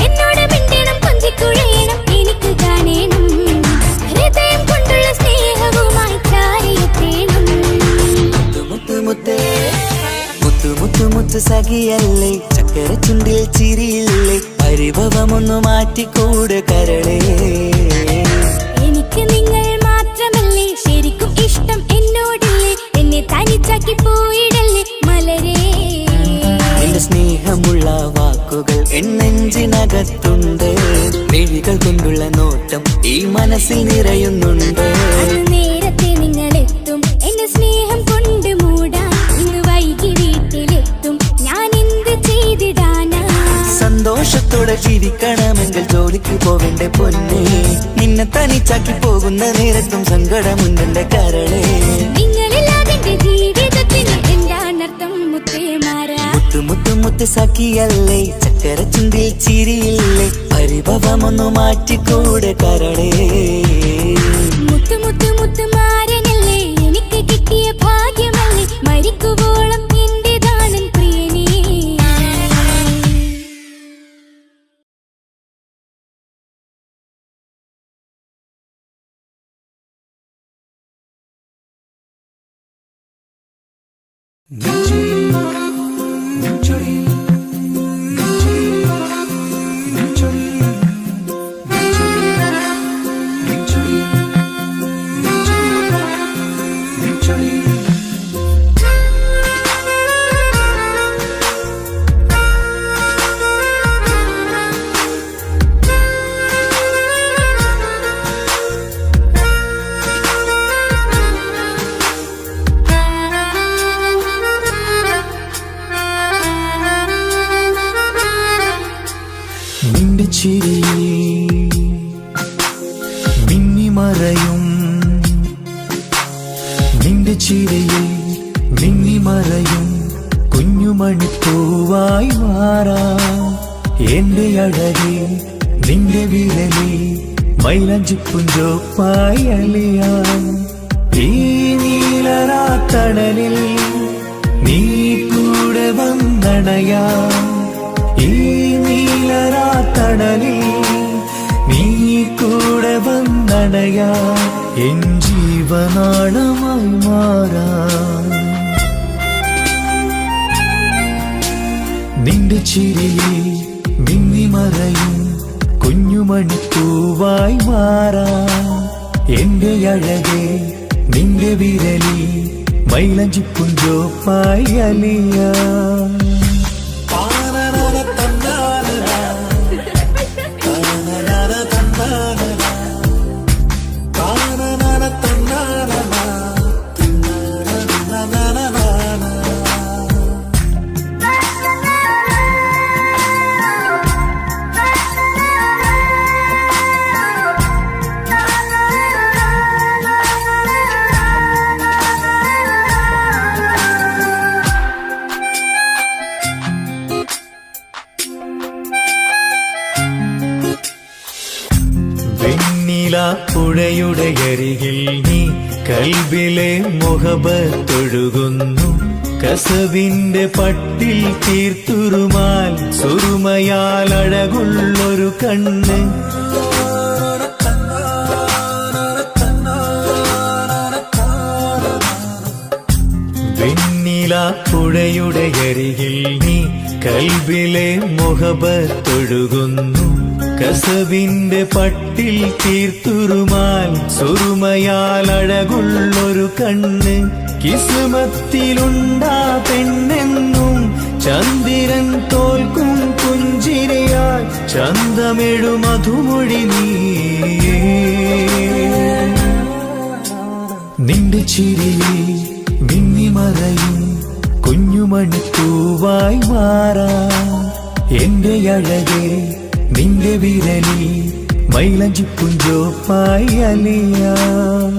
Speaker 3: എന്നോട് മിണ്ടണം, കൊഞ്ചിക്കുഴയണം, എനിക്ക് കാണേണം. ഹൃദയം കൊണ്ടുള്ള സ്നേഹവുമായി ചാരിയെത്തേണം.
Speaker 2: മുത്ത് മുത്ത് മുത്ത് മുത്ത് മുത്ത് സഖിയല്ലേ, ചക്കര ചുണ്ടിൽ ചിരിയില്ലേ, പരിഭവമൊന്നു മാറ്റിക്കൂടെ കരളേ.
Speaker 3: എനിക്ക് നിങ്ങൾ മാത്രമല്ലേ ശരിക്കും ഇഷ്ടം എന്നോടില്ലേ. എന്നെ തനിച്ചാക്കി പോയിടല്ലേ മലരേ.
Speaker 2: എന്റെ സ്നേഹമുള്ള വാക്കുകൾ എന്നെഞ്ചിനകത്തുണ്ട്. മിഴികൾ കൊണ്ടുള്ള നോട്ടം ഈ മനസ്സിൽ നിറയുന്നുണ്ട്.
Speaker 3: അന്ന് നേരത്തെ നിങ്ങളെത്തും എന്റെ സ്നേഹം കൊണ്ട് മൂടാൻ. ഇന്ന് വൈകി വീട്ടിലെത്തും ഞാൻ എന്ത് ചെയ്തിടാനാ.
Speaker 2: സന്തോഷത്തോടെ ജീവിക്കണമെങ്കിൽ ജോലിക്ക് പോവേണ്ട പൊന്നേ. നിന്നെ തനിച്ചാക്കി പോകുന്ന നേരത്തും സങ്കടമുണ്ടെന്റെ കരളേ.
Speaker 3: നിങ്ങളില്ലാതെ എന്റെ ജീവിതത്തിന് എന്താണർത്ഥം മുത്തേമാരാ.
Speaker 2: മുത്ത് മുത്ത് മുത്ത് സഖിയല്ലേ, ചക്കര ചുണ്ടിൽ ചിരിയില്ലേ, പരിഭവമൊന്നു മാറ്റിക്കൂടെ കരളേ.
Speaker 3: മുത്ത് മുത്ത് മുത്ത് മാരനല്ലേ, എനിക്ക് കിട്ടിയ ഭാഗ്യമല്ലേ. മരിക്കുവോളം എന്റേതാണൻ പ്രിയനേ.
Speaker 2: നിന്റെ ചിരിയിൽ മിന്നിമറയും, നിന്റെ ചിരിയിൽ മിന്നിമറയും കുഞ്ഞുമണിപ്പൂവായി മാറാം. എന്റെ അഴകി നിന്റെ വിരലി മൈലഞ്ചിപ്പുഞ്ചോപ്പായി അലിയാം. ഈ നീലരാത്തണലിൽ നീ കൂടെ വന്നണയാം. ഈ നീലരാത്തണലിൽ നീ കൂടെ വന്നണയാം. എൻ ജീവനാളമായി മാറാൻ. നിന്റെ ചിരിയിൽ മിന്നിമറയും കുഞ്ഞുമണിപ്പൂവായി മാറാൻ. എന്റെ അഴകെ നിന്റെ വിരലിൽ മൈലഞ്ചിപ്പുഞ്ചോപ്പായി അലിയാൻ. പുഴയുടെ അരികിൽ നീ കൽബിലെ മുഹബത്തൊഴുകുന്നു. കസവിന്റെ പട്ടിൽ തീർത്തുറുമാൽ സുറുമയാൽ അഴകുള്ളൊരു കണ്ണ്. വെണ്ണില പുഴയുടെ അരികിൽ നീ കൽബിലെ മുഹബത്തൊഴുകുന്നു. കസവിന്റെ പട്ടിൽ തീർത്തുറുമാൽ സുറുമയാൽ അഴകുള്ളൊരു കണ്ണ്. കിസ്മത്തിലുണ്ടാ പെണ്ണെന്നും ചന്ദ്രൻ തോൽക്കും പുഞ്ചിരിയാൽ ചന്തമെഴു മധുമൊഴി നീയേ. നിന്റെ ചിരിയിൽ മിന്നിമറയും കുഞ്ഞുമണിപ്പൂവായി മാറാൻ. എന്റെ അഴകെ നിന്റെ വിരലിൽ മൈലഞ്ചിപ്പുഞ്ചോപ്പായി അലിയാൻ.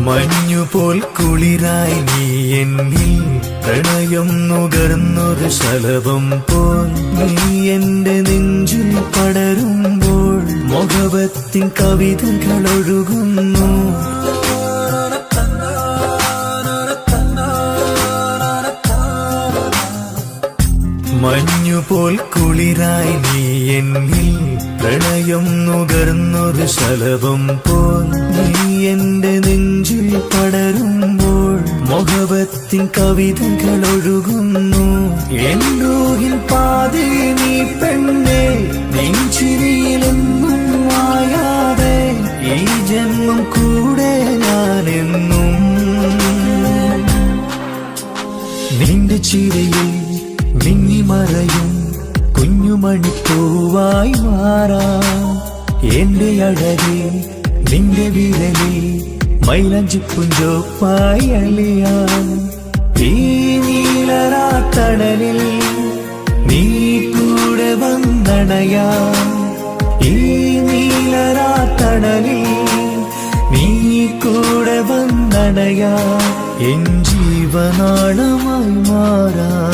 Speaker 2: മഞ്ഞുപോൽ കുളിരായി നീ എന്നിൽ പ്രണയം നുകർന്നൊരു ശലഭം പോൽ. നീ എന്റെ നെഞ്ചിൽ പടരുമ്പോൾ മുഹബത്തിൻ കവിതകൾ ഒഴുകുന്നു. മഞ്ഞുപോൽ കുളിരായി നീ എന്നിൽ പ്രണയം നുകർന്നൊരു ശലഭം പോൽ. നീ എന്റെ നെഞ്ചിൽ പടരുമ്പോൾ മുഹബത്തിൻ കവിതകൾ ഒഴുകുന്നു. എൻ റൂഹിൻ പാതി നീ പെണ്ണെ, നെഞ്ചിരിയിലെന്നും മായാതെ ഈ ജന്മം കൂടെ ഞാനെന്നും. നിന്റെ ചിരിയിൽ മിന്നിമറയും കുഞ്ഞുമണിപ്പൂവായി മാറാൻ. എന്റെ അഴകെ നിന്റെ വിരലിൽ മൈലഞ്ചിപ്പുഞ്ചോപ്പായി അലിയാൻ. ഈ നീലരാത്തണലിൽ നീ കൂടെ വന്നണയാൻ. ഈ നീലരാത്തണലിൽ നീ കൂടെ വന്നണയാൻ. എൻ ജീവനാളമായി മാറാൻ.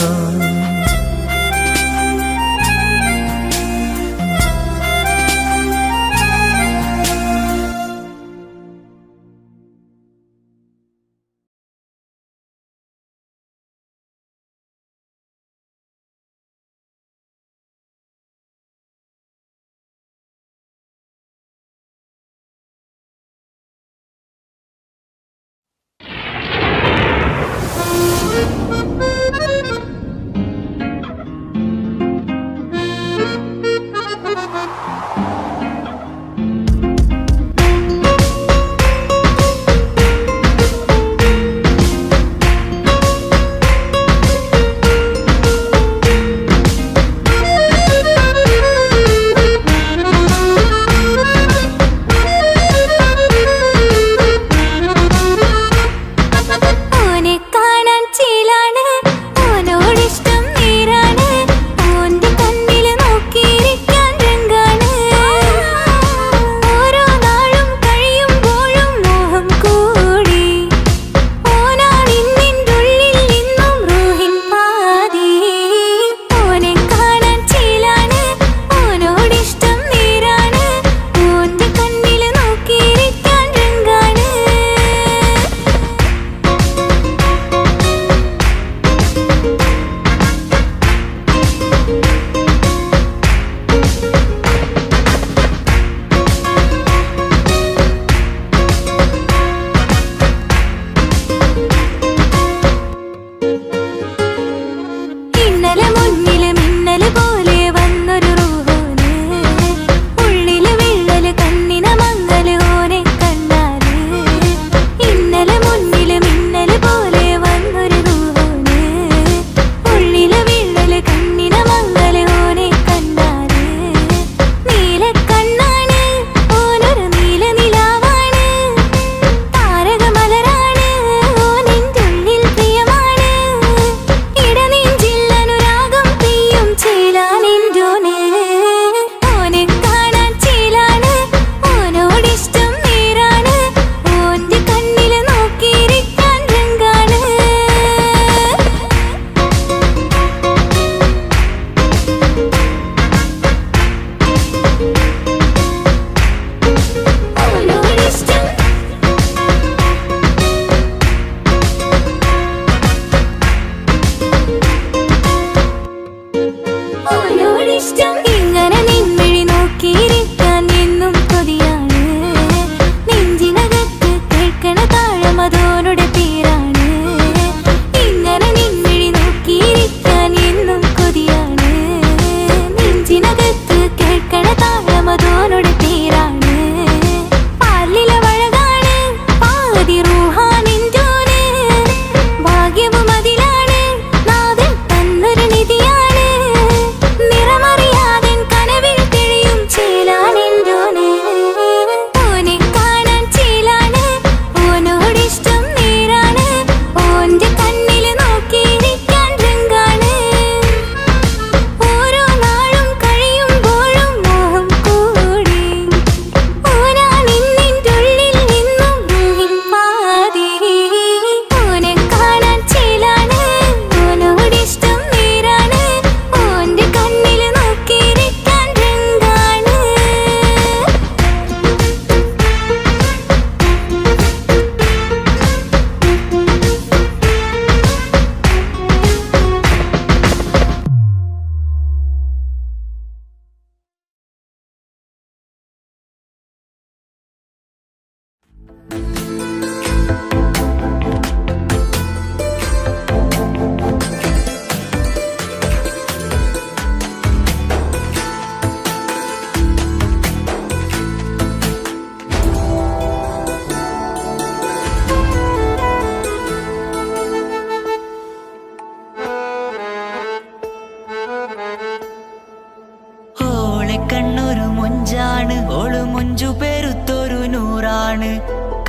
Speaker 2: കണ്ണൊരു മൊഞ്ചാണ് ഓള് മൊഞ്ചു പെരുത്തൊരു നൂറാണ്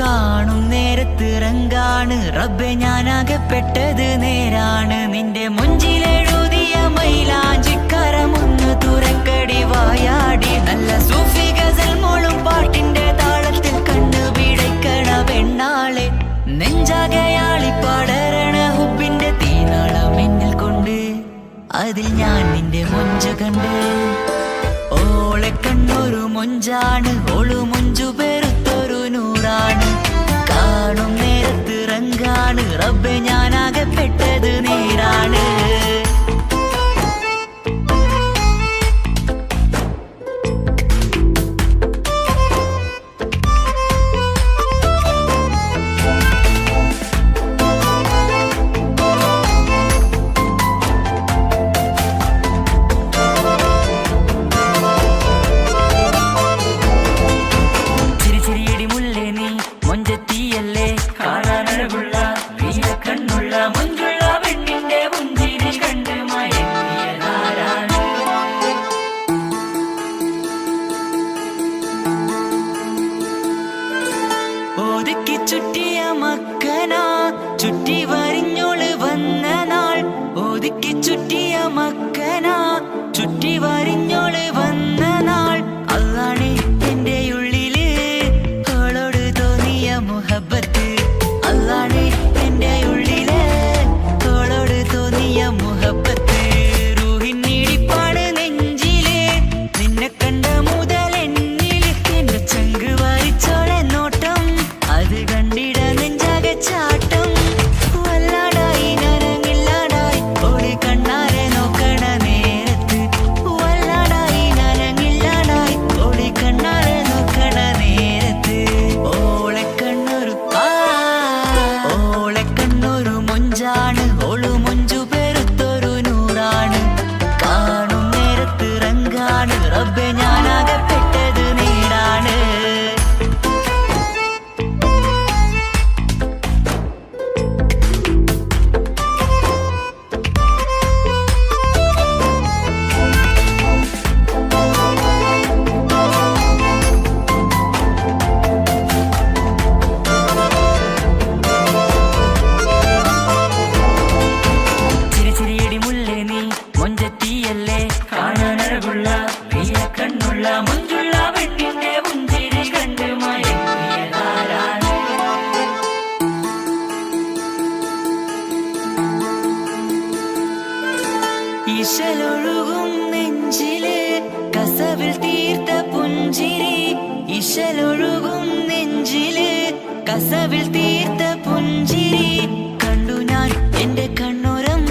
Speaker 2: കാണും നേരത്ത് റങ്കാണ് റബ്ബെ ഞാനാകപ്പെട്ടത് നേരാണ് നിന്റെ മൊഞ്ചിലെഴുതിയ മൈലാഞ്ചിക്കരമൊന്ന് തുറക്കടി വായാടി നല്ല സൂഫി ഗസൽ മോളും പാട്ടിന്റെ താളത്തിൽ കണ്ണു പിടയ്ക്കണ പെണ്ണാളെ നെഞ്ചാകയാളി പടരണ ഹുബിന്റെ തീനാളം എന്നിൽ കൊണ്ട് അതിൽ ഞാൻ നിന്റെ മൊഞ്ച് കണ്ട് ഓളെ കണ്ണൊരു മൊഞ്ചാണ് ഓളു മൊഞ്ചു പെരുത്തൊരു നൂറാണ് കാണും നേരത്ത് റങ്കാണ് റബ്ബെ ഞാനാകപ്പെട്ടത് നേരാണ് ചുറ്റിയ മക്കനാ ചുറ്റി വരിഞ്ഞോള് വന്ന നാൾ ഒതുക്കി ചുറ്റിയ മക്കനാ ചുറ്റി വരിഞ്ഞോള് വന്ന നാൾ അതാണ് എന്റെ ഉള്ളില് അവളോട് തോന്നിയ മുഹബത്ത് അതാണ് എന്റെ ഉള്ളില് അവളോട് തോന്നിയ മുഹബത്ത് റൂഹിന്നിടിപ്പാണ് നെഞ്ചില് നിന്നെ കണ്ട മുതൽ എന്നില് എന്റെ ചങ്ക് വാരിച്ചോളെ നോട്ടം അത് കണ്ടിട നെഞ്ചാകെ ചാട്ടം വല്ലാടായി നനങ്ങില്ലാടായി ഓടി കണ്ണാരെ നോക്കണ നേരത്ത് വല്ലാടായി നനങ്ങില്ലാടായി ഓടി കണ്ണാരെ നോക്കണ നേരത്ത് ഓളെ കണ്ണൊരു മൊഞ്ചാണ് ഓളു മൊഞ്ചു പെരുത്തൊരു നൂറാണ് കാണും നേരത്ത് റങ്കാണ് റബ്ബെ ഞാനാകപ്പെട്ടത് നേരാണ് ഇശലൊഴുകും നെഞ്ചില് കസവിൽ തീർത്ത പുഞ്ചിരി ഇശലൊഴുകും നെഞ്ചില് കസവിൽ തീർത്ത പുഞ്ചിരി കണ്ടു ഞാൻ എന്റെ കണ്ണുരം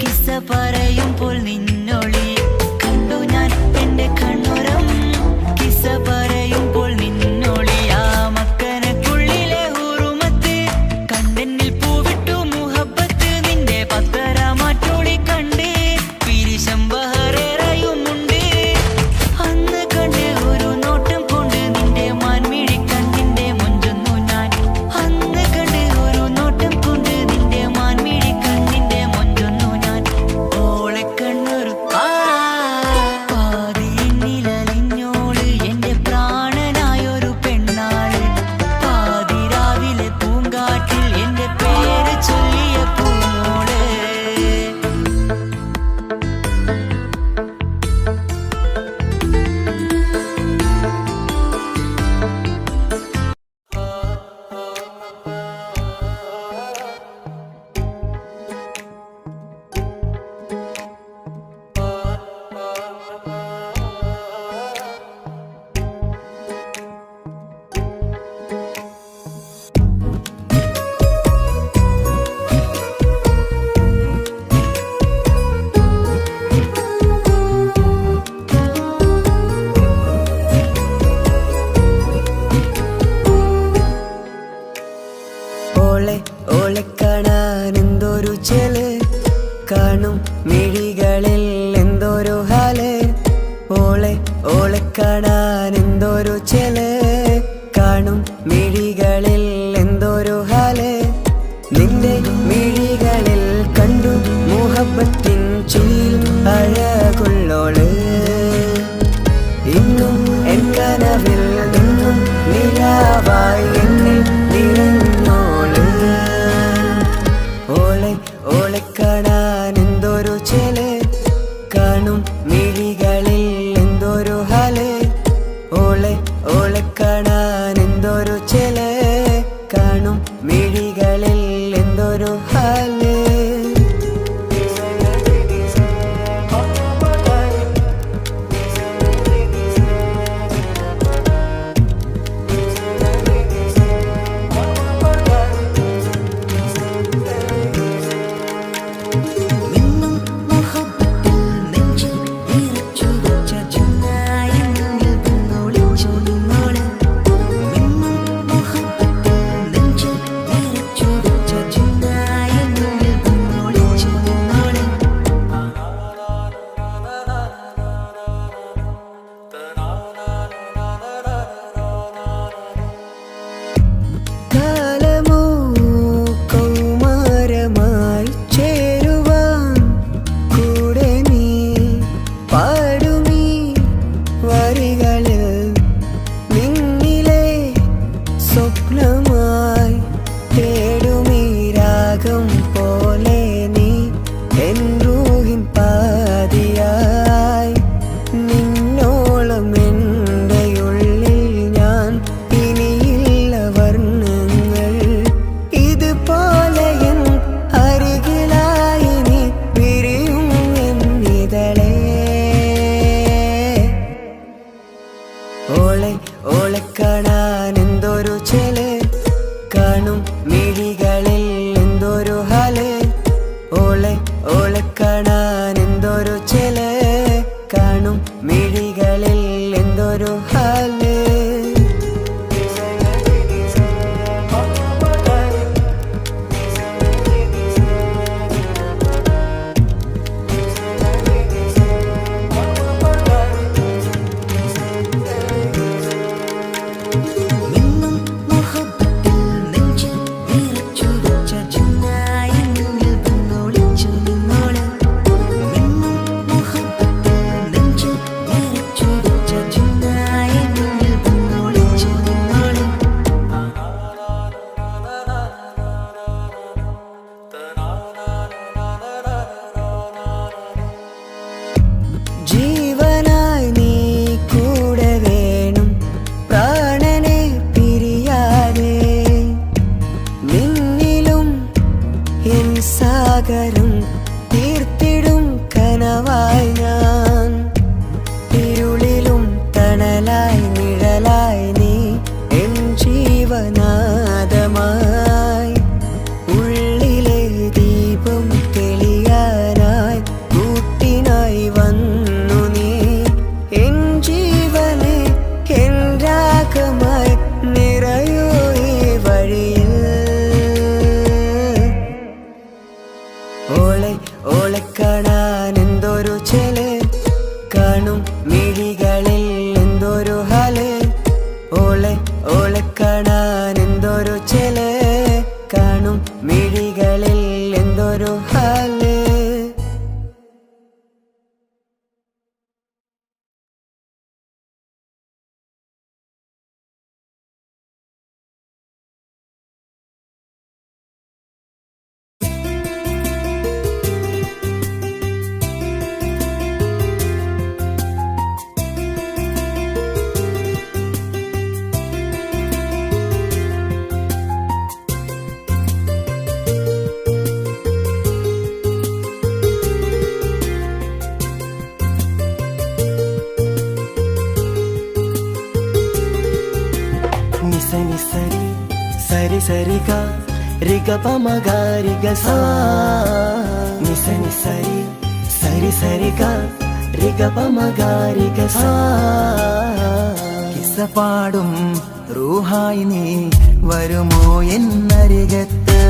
Speaker 2: കിസ്സ പറയുമ്പോൾ നിന്നൊളി കണ്ടു ഞാൻ എന്റെ കണ്ണുരം കിസ്സ പറയുമ്പോൾ നിന്നൊളി ആ മക്കനക്കുള്ളിലെ ഹുറുമത്ത് കണ്ടെന്നിൽ പൂവിട്ടു മുഹബത്ത് നിന്റെ പത്തര മാറ്റോളി കണ്ട് ശമ്പഹറേറയുമുണ്ട് അന്ന് കണ്ട് ഒരു നോട്ടം കൊണ്ട് നിന്റെ മാൻമിഴി കണ്ണിന്റെ മൊഞ്ചൊന്നു ഞാൻ അന്ന് കണ്ട് ഒരു നോട്ടം കൊണ്ട് നിന്റെ മാൻമിഴി കണ്ണിന്റെ മൊഞ്ചൊന്നു ഞാൻ ഓളെ കണ്ണൊരു പാതിയിന്നിലലിഞ്ഞോള് എന്റെ പ്രാണനായൊരു പെണ്ണാള് പാതിരാവിലെ പൂങ്കാട്ടിൽ എന്റെ പേര് ചൊല്ലിയ പൂമോള് ഓളെ കാണാൻ എന്തൊരു ചെല് കാണും മിഴികളിൽ എന്തൊരു ഹാല് ഓളെ കാണാൻ എന്തൊരു ചെല് കാണും മിഴികളിൽ എന്തൊരു ഹാല് നിന്റെ മിഴികളിൽ കണ്ടു മുഹബത്തിൻ ചിൽ അഴകുള്ളോള്
Speaker 1: എന്തൊരു ചില കാണും മിഴികളിൽ എന്തൊരു ഹാല് കാണാൻ എന്തൊരു ചില കാണും മിഴികളിൽ എന്തൊരു ഹാല് ഓളെ കാണാൻ എന്തൊരു ചില കാണും മിഴികളിൽ എന്തൊരു ഹാല് ജീവനായി നീ കൂടെ വേണം പ്രാണനെ പിരിയാതെ നിന്നിലും എൻ സാഗരം തീർത്തിടും കനവായി ഞാൻ ഇരുളിലും തണലായി നിഴലായി നീ എൻ ജീവനാദമായി ഉള്ളിലെ ദീപം തെളിയാനായി കൂട്ടിനായി വന്നു നീ എൻ ജീവനെ എൻ രാഗമായി നിറയൂ ഈ വഴിയിൽ ഓളെ കാണാൻ എന്തൊരു ചില കാണും മിഴികളിൽ എന്തൊരു ഹാല് ഓളെ കാണാൻ എന്തൊരു ചില കാണും മിഴികളിൽ എന്തൊരു ഹാല് నిసని సరి సరి సరిగా రిగ పమగ రిగ సా నిసని సరి సరి సరిగా రిగ పమగ రిగ సా കിസ്സപാടും റൂഹായി നീ വരുമോ എന്നരികത്ത്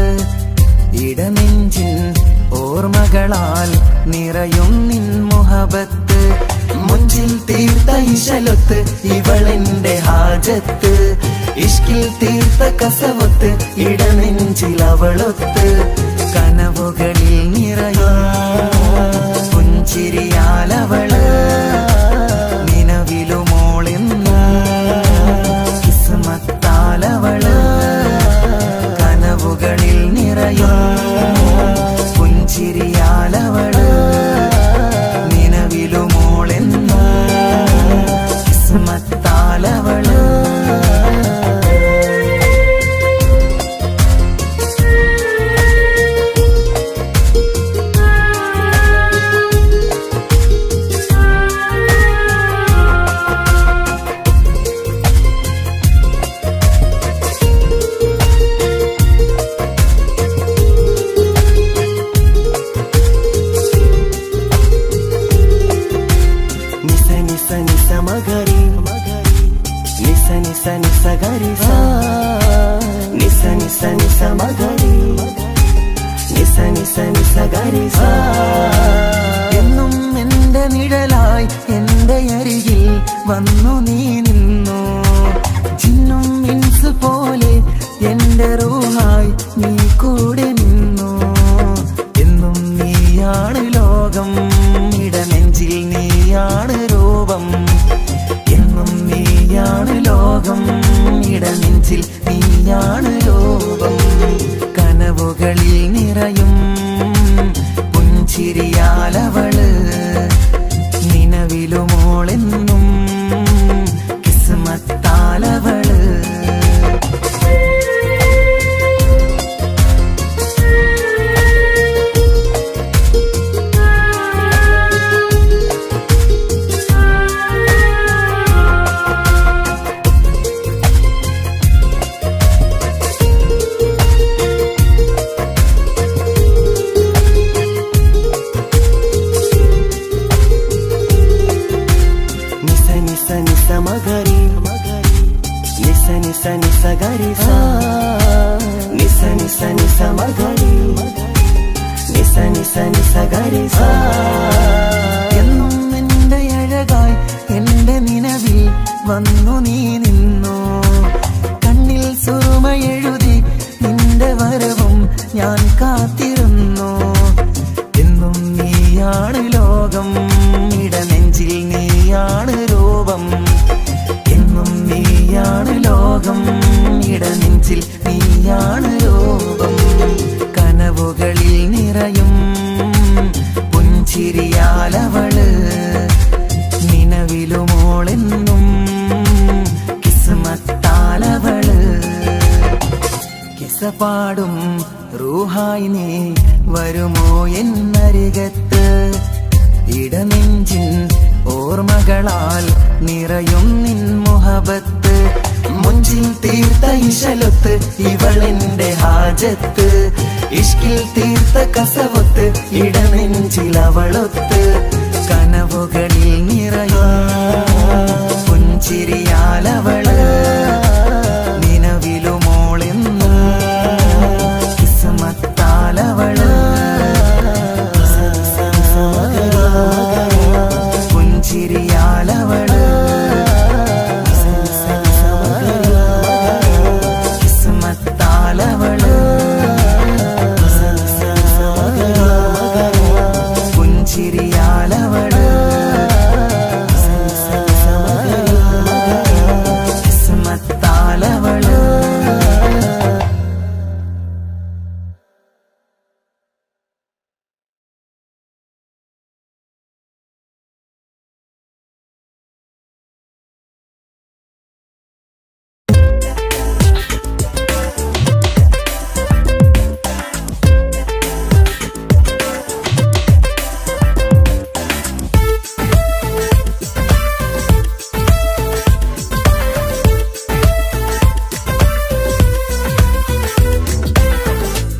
Speaker 1: ഇടനെഞ്ചിൻ ഓർമ്മകളാൽ നിറയും നിൻ മുഹബത്ത് മുഞ്ചിൽ തീർത്ത ഇശലൊത്ത് ഇവളെന്റെ ഹാജത്ത് ഇഷ്കിൽ തീർത്ത കസവത്ത് ഇടനെഞ്ചിൽ അവളൊത്ത് കനവുകളിൽ നിറയും പുഞ്ചിരിയാലവള് നിലവിലുമോളെന്ന കിസ്മത്താലവള് കനവുകളിൽ നിറയും പുഞ്ചിരിയാലവള് നിലവിലുമോളെന്ന കിസ്മത്താലവള് മഗരി നിസ നിസ നിസ ഗരി സാ നിസ നിസ നിസ മഗരി നിസ നിസ നിസ ഗരി സാ എന്നും എന്റെ നിഴലായി എന്റെ അരികിൽ വന്നു നീ നിന്നു ജിന്നും ഇൻസ് പോലെ എന്റെ റൂഹായി നീ കൂടെ നിന്നു എന്നും നീയാണ് ലോകം ഇടനെഞ്ചിൽ നീയാണ് രൂപം എന്നും നീയാണ് ലോകം ഇടനെഞ്ചിൽ നീയാണ് രൂപം കനവുകളിൽ നിറയും പുഞ്ചിരിയാലവള് നിലവിലുമോളെന്നും കിസ്മത്താലവള് മഗരി നിസ നിസ നിസ ഗരി സാ നിസ നിസ നിസ മഗരി നിസ നിസ നിസ ഗരി സാ എന്നും എന്റെ അഴകായി എന്റെ നിലവിൽ വന്നു നീ നിന്നു കണ്ണിൽ സുറുമ എഴുതി നിന്റെ വരവും ഞാൻ കാത്തിരുന്നു എന്നും നീയാണ് ലോകം ഇടനെഞ്ചിൽ നീയാണ് രൂപം എന്നും നീയാണ് ലോകം ഇടനെഞ്ചിൽ നീയാണ് രൂപം കനവുകളിൽ നിറയും പുഞ്ചിരിയാലവള് നിലവിലുമോളെന്നും കിസ്മത്താലവള് കിസപാടും റൂഹായി നീ വരുമോ എന്നരികത്ത് ഇടനെഞ്ചിൻ ഓർമ്മകളാൽ നിറയും നിൻ മുഹബത്ത് മുഞ്ചിൽ തീർത്ത ഇശലൊത്ത് ഇവളെന്റെ ഹാജത്ത് ഇഷ്കിൽ തീർത്ത കസവൊത്ത് ഇടനെഞ്ചിൽ അവളൊത്ത് കനവുകളിൽ നിറയും പുഞ്ചിരിയാലവള് നിലവിലുമോളെന്നും കിസ്മത്താലവള് പുഞ്ചിരിയാലവള് കിസ്മത്താലവള് പുഞ്ചിരിയാലവള് കിസ്മത്താലവള്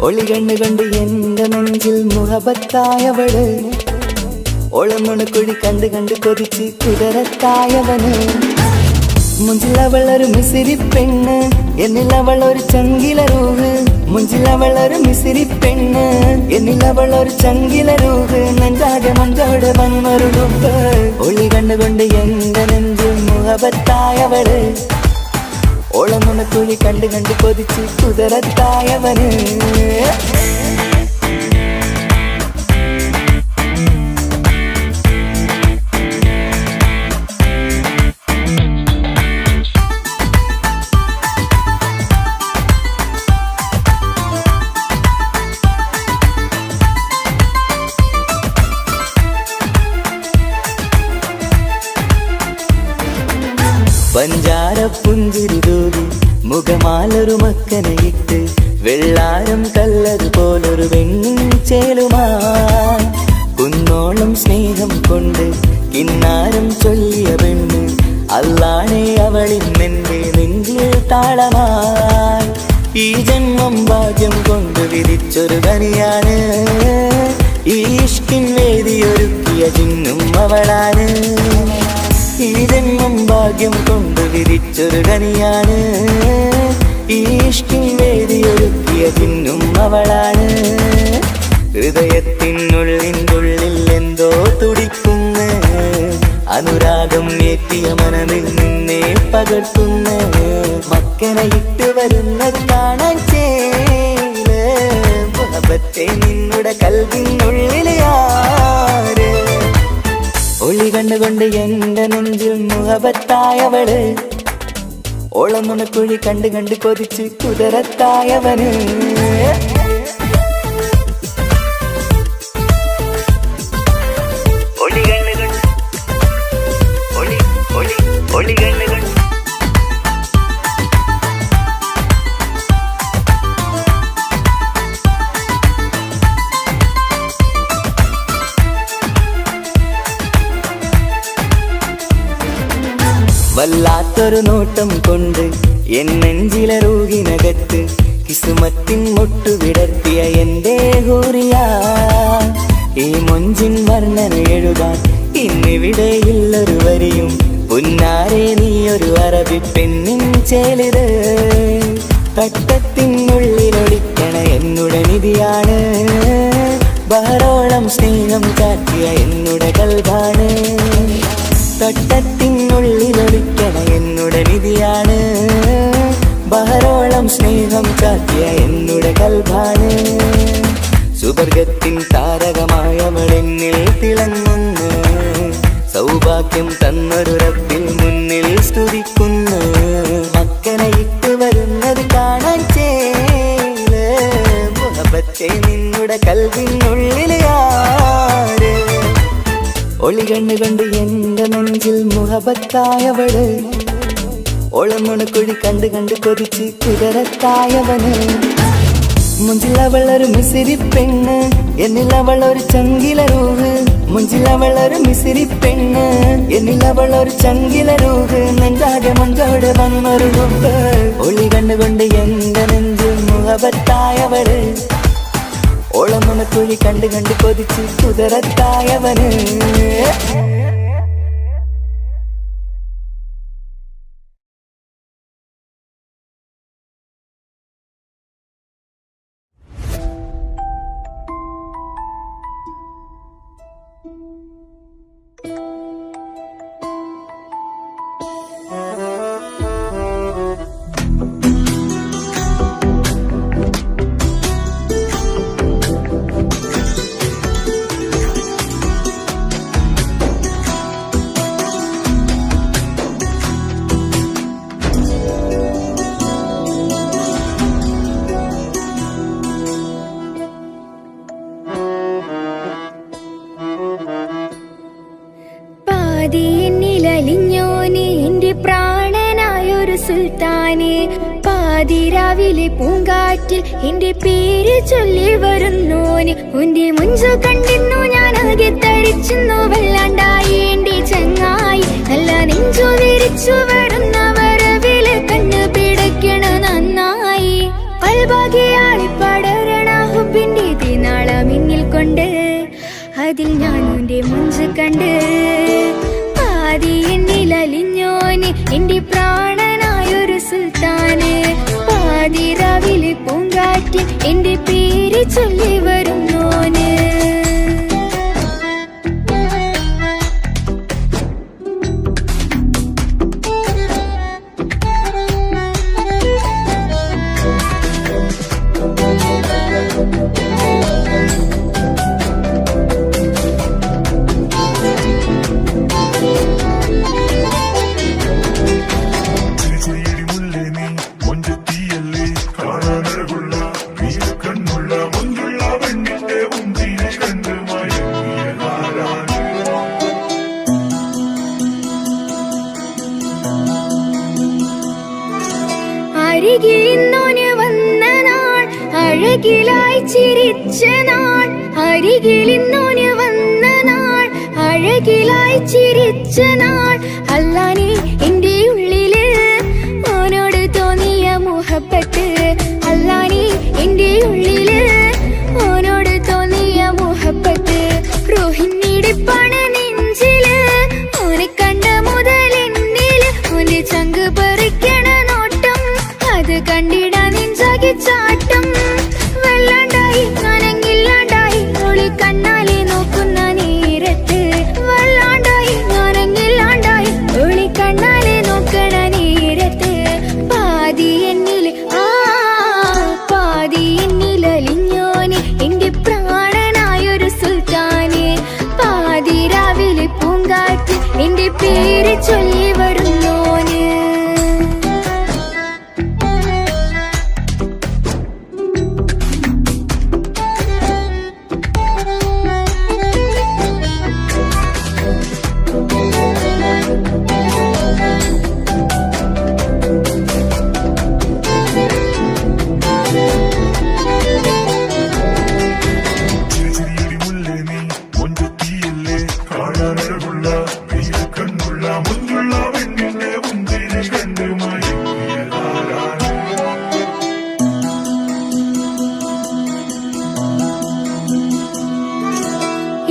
Speaker 1: ഒളി കണ്ണു കണ്ട് എന്റെ നെഞ്ചിൽ മുഹബത്തായവള് ഒളമുണക്കുഴി കണ്ട് കണ്ട് കൊതിച്ച് കുതിരത്തായവന് മുഞ്ചിലവളൊരു മിസിരി പെണ്ണ് എന്നിലവളൊരു ചങ്കില രൂഹ് മുഞ്ചിലവളൊരു മിസിരി പെണ്ണ് എന്നിലവളൊരു ചങ്കില രൂഹ് നെഞ്ചാകെ മഞ്ചോട് വന്നൊരു ലുക്ക് ഒളി കണ്ടുകൊണ്ട് എന്റെ നെഞ്ചിൽ മുഹബത്തായവള് ഓളമുണക്കുഴി കണ്ട് കണ്ട് കൊതിച്ച് കുതിരത്തായവന് പഞ്ചാര പുഞ്ചിരി തൂകി മുഖമാലൊരു മക്കനയിട്ട് വെള്ളാരം കല്ലതുപോലൊരു വെണ്ണിച്ചേലുമായി കുന്നോളം സ്നേഹം കൊണ്ട് കിന്നാരം ചൊല്ലിയ പെണ്ണ് അല്ലാണെ അവളിന്നെന്റെ നെഞ്ചിൽ താളമായി ഈ ജന്മം ഭാഗ്യം കൊണ്ട് വിധിച്ചൊരു കനിയാണ് ഈ ഇഷ്കിൻ വേദിയൊരുക്കിയ ജിന്നും അവളാണ് ഈ ജന്മം ഭാഗ്യം കൊണ്ട് വിരിച്ചൊരു കനിയാണ്. ഈ ഇഷ്കിൻ വേദിയൊരുക്കിയ ചിന്നും അവളാണ്. ഹൃദയത്തിനുള്ളിൽ എന്തോ തുടിക്കുന്ന അനുരാഗം ഏറ്റിയ മനമിൽ നിന്നെ പകർത്തുന്ന മക്കനെ ഇട്ട് വരുന്നത് കാണാൻ ചേല് മുഹബത്തെ നിന്നുടെ കൽവിനുള്ളിലെ ആര്. ഒളി കണ്ടുകൊണ്ട് എന്റെ നെഞ്ചിൽ മുഹബത്തായവള്. ഓളം നുണക്കുഴി കണ്ട് കണ്ട് കൊതിച്ച് കുതിരത്തായവന്. വല്ലാത്തൊരു നോട്ടം കൊണ്ട് എൻ നെഞ്ചിലെ റൂഹിനകത്ത് കിസുമത്തിൻ മുട്ടു വിടർത്തിയ എന്റെ ഹൂറിയ. ഈ മൊഞ്ചിൻ വർണ്ണന എഴുതാൻ ഇന്നിവിടെയുള്ളൊരു വരിയും പുന്നാരെ നീയൊരു അറബി പെണ്ണിൻ ചേലിത്. തട്ടത്തിനുള്ളിലൊളിക്കണ എന്നുടെ നിധിയാണ്. ബഹറോളം സ്നേഹം കാട്ടിയ എന്നുടെ കൽബാണ്. തട്ടത്തിനുള്ളിലൊളിക്കണ എന്നുടെ നിധിയാണ്. ബഹറോളം സ്നേഹം കാട്ടിയ എന്നുടെ കൽബാണ്. സുവർഗത്തിൻ താരകമായവളെന്നിൽ തിളങ്ങുന്നു. സൗഭാഗ്യം തന്നൊരു റബ്ബിൽ മുന്നിൽ സ്തുതിക്കുന്നു. മക്കനെ ഇട്ട് വരുന്നത് കാണാൻ ചേല് മുഹബത്തെ നിന്നുടെ കൽവിനുള്ളിലെ ആര്. ഒളി കണ്ണുകൊണ്ട് എന്റെ നെഞ്ചിൽ മുഹബത്തായവള്. ഓളം നുണക്കുഴി കണ്ട് കണ്ട് കൊതിച്ച് കുതിരത്തായവന്. മുഞ്ചിലവളൊരു മിസിരി പെണ്ണ്, എന്നിലവളൊരു ചങ്കില റൂഹ്. മുഞ്ചിലവളൊരു മിസിരി പെണ്ണ്, എന്നിലവളൊരു ചങ്കില റൂഹ്. നെഞ്ചാകെ മഞ്ചോട് വന്നൊരു ഹുബ്. ഒളി കണ്ടുകൊണ്ട് എന്റെ നെഞ്ചിൽ മുഹബത്തായവള്. ഓളം നുണക്കുഴി കണ്ട് കണ്ട് കൊതിച്ച് കുതിരത്തായവന്.
Speaker 3: എന്നിലലിഞ്ഞോനെ എന്റെ പ്രാണനായൊരു സുൽത്താനെ. പാതിരാവിലെ പൂങ്കാറ്റിൽ എന്റെ പേര് ചൊല്ലി വരുന്നോന്. ഉന്റെ മുഞ്ചു കണ്ടിരുന്നു ഞാൻ ആകെ തരിച്ചു. വല്ലാണ്ടായി എന്റെ ചങ്ങായി. നല്ല നെഞ്ചു വിരിച്ചു വരുന്ന വരവില് കണ്ണു പിടയ്ക്കണ നന്നായി. കൽബാകിയാളി പടരണ ഹുബിന്റെ തിനാള മിന്നിൽ കൊണ്ട് അതിൽ ഞാൻ ഉന്റെ മുഞ്ചു കണ്ട്. പാതി എന്നിലലിഞ്ഞോന് എന്റെ പ്രാണനായൊരു സുൽത്താന്. പാതിരാവിലെ പൂങ്കാറ്റിൽ എന്റെ പേര് ചൊല്ലി വരുന്നോന്. അരികിലിന്നോന് വന്ന നാൾ, അഴകിലായി ചിരിച്ച നാൾ. അരികിലിന്നോന് വന്ന നാൾ, അഴകിലായി ചിരിച്ച നാൾ. അല്ലാനെ എന്റെ ഉള്ളില് ഓനോട് തോന്നിയ മുഹബത്ത്. അല്ലാനെ എന്റെ ഉള്ളില് ഓനോട് തോന്നിയ മുഹബത്ത്. റൂഹിന്നിടിപ്പാണ് നെഞ്ചില് ഓനെ കണ്ട മുതൽ ചൊല്ലി വരുന്നോന്.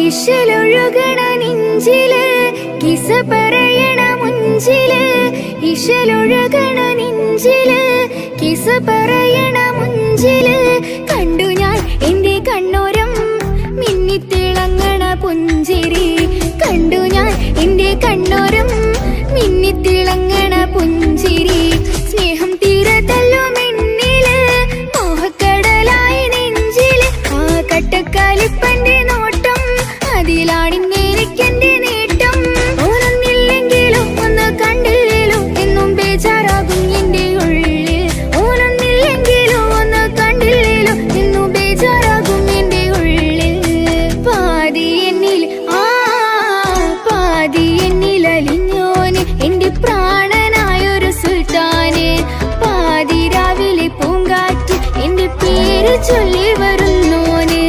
Speaker 3: ഇശലൊഴുകണ നെഞ്ചില് കിസ പറയണ മുഞ്ചില്. ഇശലൊഴുകണ നെഞ്ചില് കിസ പറയണ മുഞ്ചില്. കണ്ടു ഞാൻ എന്റെ കണ്ണോരം മിന്നിത്തിളങ്ങണ പുഞ്ചിരി. കണ്ടു ഞാൻ എന്റെ കണ്ണോരം മിന്നിത്തിളങ്ങണ പുഞ്ചിരി. സ്നേഹം തീരതല്ലോ മെന്നില് മോഹക്കടലായി നെഞ്ചില്. ആ കട്ടക്കാലിപ്പന്റെ നോട്ടം അതിലാണിന്നെനിക്കെന്റെ നേട്ടം. ഓനൊന്നില്ലെങ്കിലും ഒന്ന് കണ്ടില്ലേലും എന്നും ബേജാറാകും എന്റെ ഉള്ളിൽ. ഓനൊന്നില്ലെങ്കിലും ഒന്ന് കണ്ടില്ലേലും എന്നും ബേജാറാകും എന്റെ ഉള്ളിൽ. പാതി എന്നിൽ പാതി എന്നിൽ അലിഞ്ഞോന് എന്റെ പ്രാണനായൊരു സുൽത്താന്. പാതി രാവിലെ പൂങ്കാറ്റ് എന്റെ പേര് ചൊല്ലി വരുന്നോന്.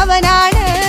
Speaker 4: അവനാണ്.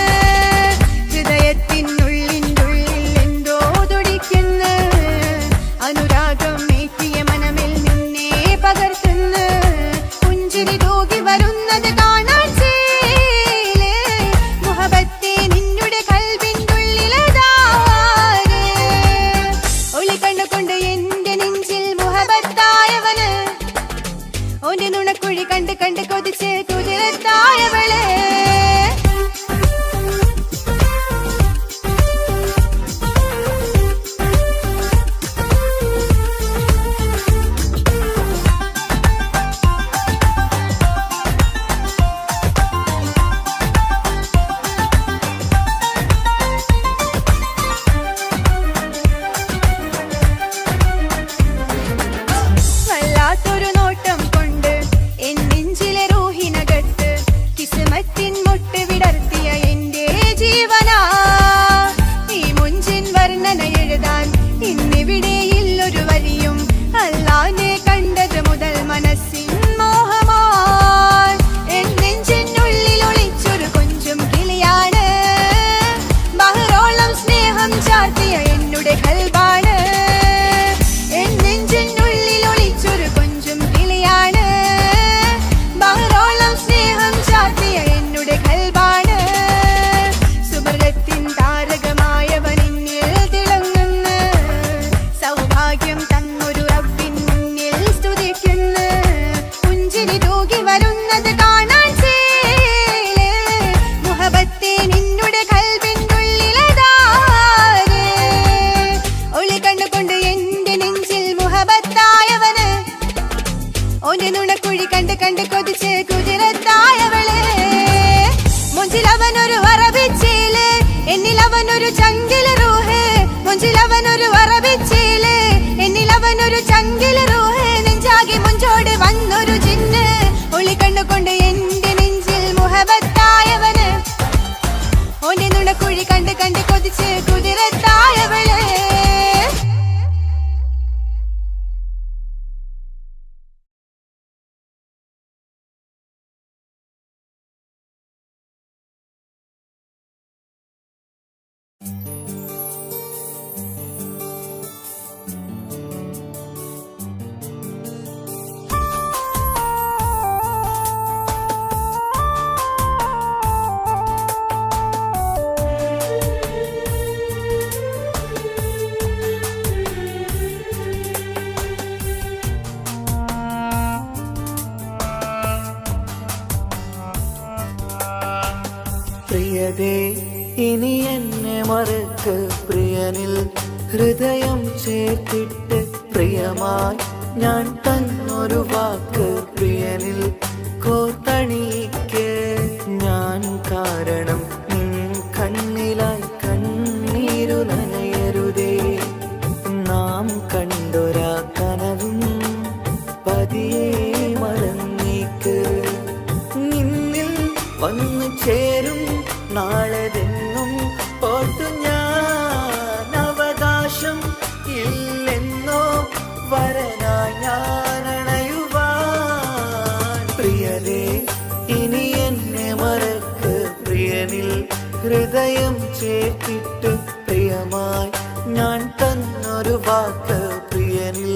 Speaker 4: കൊണ്ട് എന്റെ നെഞ്ചിൽ മുഹബത്തായവന് ഓന്റെ നുണക്കുഴി കണ്ട് കണ്ട് കൊതിച്ച് കുതിരത്തായവള്
Speaker 1: പ്രിയതേ ഇനി എന്നെ മറക്ക് പ്രിയനിൽ ഹൃദയം ചേർത്തിട്ട് പ്രിയമായി ഞാൻ തന്നൊരു വാക്ക് പ്രിയനിൽ കോർത്തണിക്ക് ഞാൻ കാരണം നിൻ കണ്ണിലായി കണ്ണീരു നനയരുതേ നാം കണ്ടൊരാ കനവും പതിയെ മറന്നേക്ക് നിന്നിൽ വന്നു ചേരും നാളെതെന്നും ഓർത്തു ഞാൻ അവകാശം ഇല്ലെന്നോ വരനായി ഞാൻ അണയുവാൻ പ്രിയരേ ഇനി എന്നെ മറക്ക് പ്രിയനിൽ ഹൃദയം ചേർത്തിട്ട് പ്രിയമായി ഞാൻ തന്നൊരു വാക്ക് പ്രിയനിൽ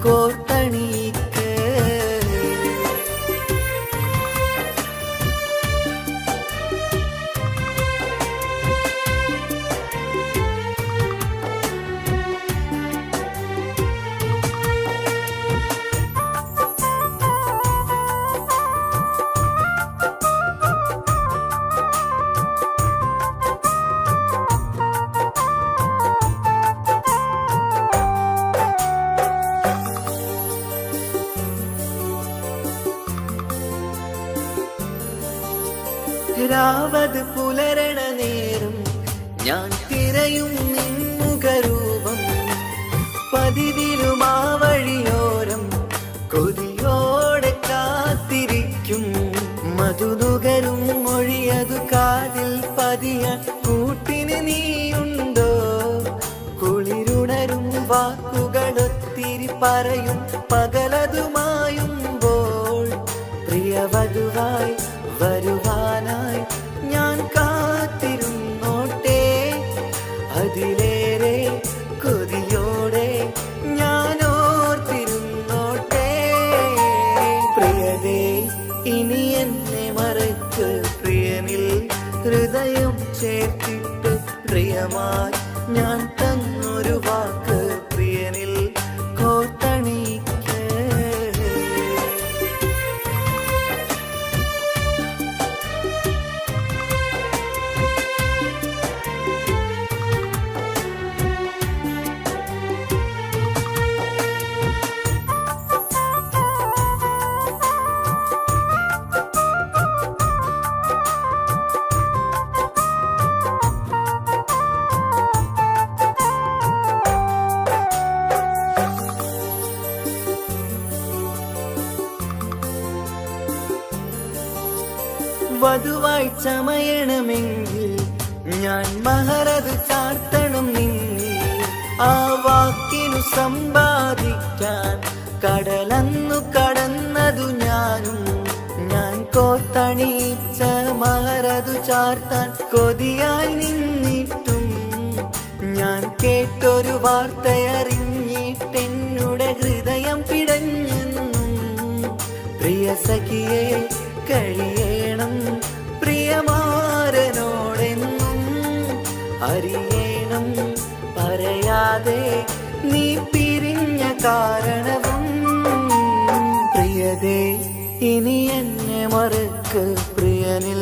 Speaker 1: കോർത്തണിക്ക് രാവത് പുലരണ നേരം ഞാൻ തിരയും നിൻമുഖരൂപം പതിവിലും ആ വഴിയോരം കൊതിയോടെ കാത്തിരിക്കും മധുനുകരും മൊഴിയതു കാതിൽ പതിയാൻ കൂട്ടിന് നീയുണ്ടോ കുളിരുണരും വാക്കുകളൊത്തിരി പറയും പകലതുമായുമ്പോൾ പ്രിയവധുവായി വരുവാനായി ഞാൻ കാത്തിരുന്നോട്ടെ അതിലേറെ കൊതിയോടെ ഞാൻ ഓർത്തിരുന്നോട്ടെ പ്രിയതേ ഇനി എന്നെ മറക്ക് പ്രിയനിൽ ഹൃദയം ചേർത്തിട്ട് പ്രിയമായി ഞാൻ തന്നൊരു വാക്ക് പ്രിയനിൽ കോർത്തണിക്ക് വധുവായി ചമയണമെങ്കിൽ ഞാൻ മഹറത് ചാർത്തണം നിന്നിൽ ആ വാക്കിനു സമ്പാദിക്കാൻ കടലന്നു കടന്നതു ഞാനും ഞാൻ കോത്തണിച്ച മഹറതു ചാർത്താൻ കൊതിയായി നിന്നിട്ടും ഞാൻ കേട്ടൊരു വാർത്തയറിഞ്ഞിട്ടെന്നുടെ ഹൃദയം പിടഞ്ഞെന്നും പ്രിയ സഖിയെ കഴിയണം പ്രിയമാരനോടെന്നും അറിയണം പറയാതെ നീ പിരിഞ്ഞ കാരണവും പ്രിയതേ ഇനി എന്നെ മറക്ക് പ്രിയനിൽ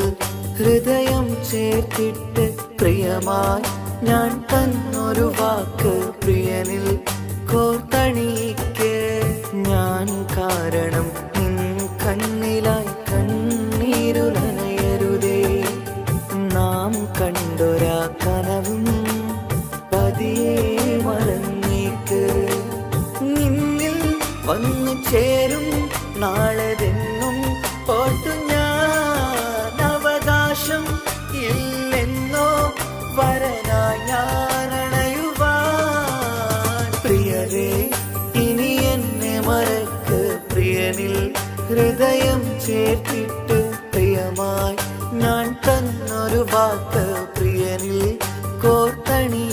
Speaker 1: ഹൃദയം ചേർത്തിട്ട് പ്രിയമായി ഞാൻ തന്നൊരു വാക്ക് പ്രിയനിൽ കോർത്തണിക്ക് ഞാൻ കാരണം നിൻ കണ്ണിലായി കണ്ണീരു നനയരുതേ നാം കണ്ടൊരാ കനവും പതിയെ മറന്നേക്ക് നിന്നിൽ വന്നു ചേരും നാളെതെന്നും ഓർത്തു ഹൃദയം ചേർത്തിട്ട് പ്രിയമായി ഞാൻ തന്നൊരു വാക്ക് പ്രിയനിൽ കോർത്തണി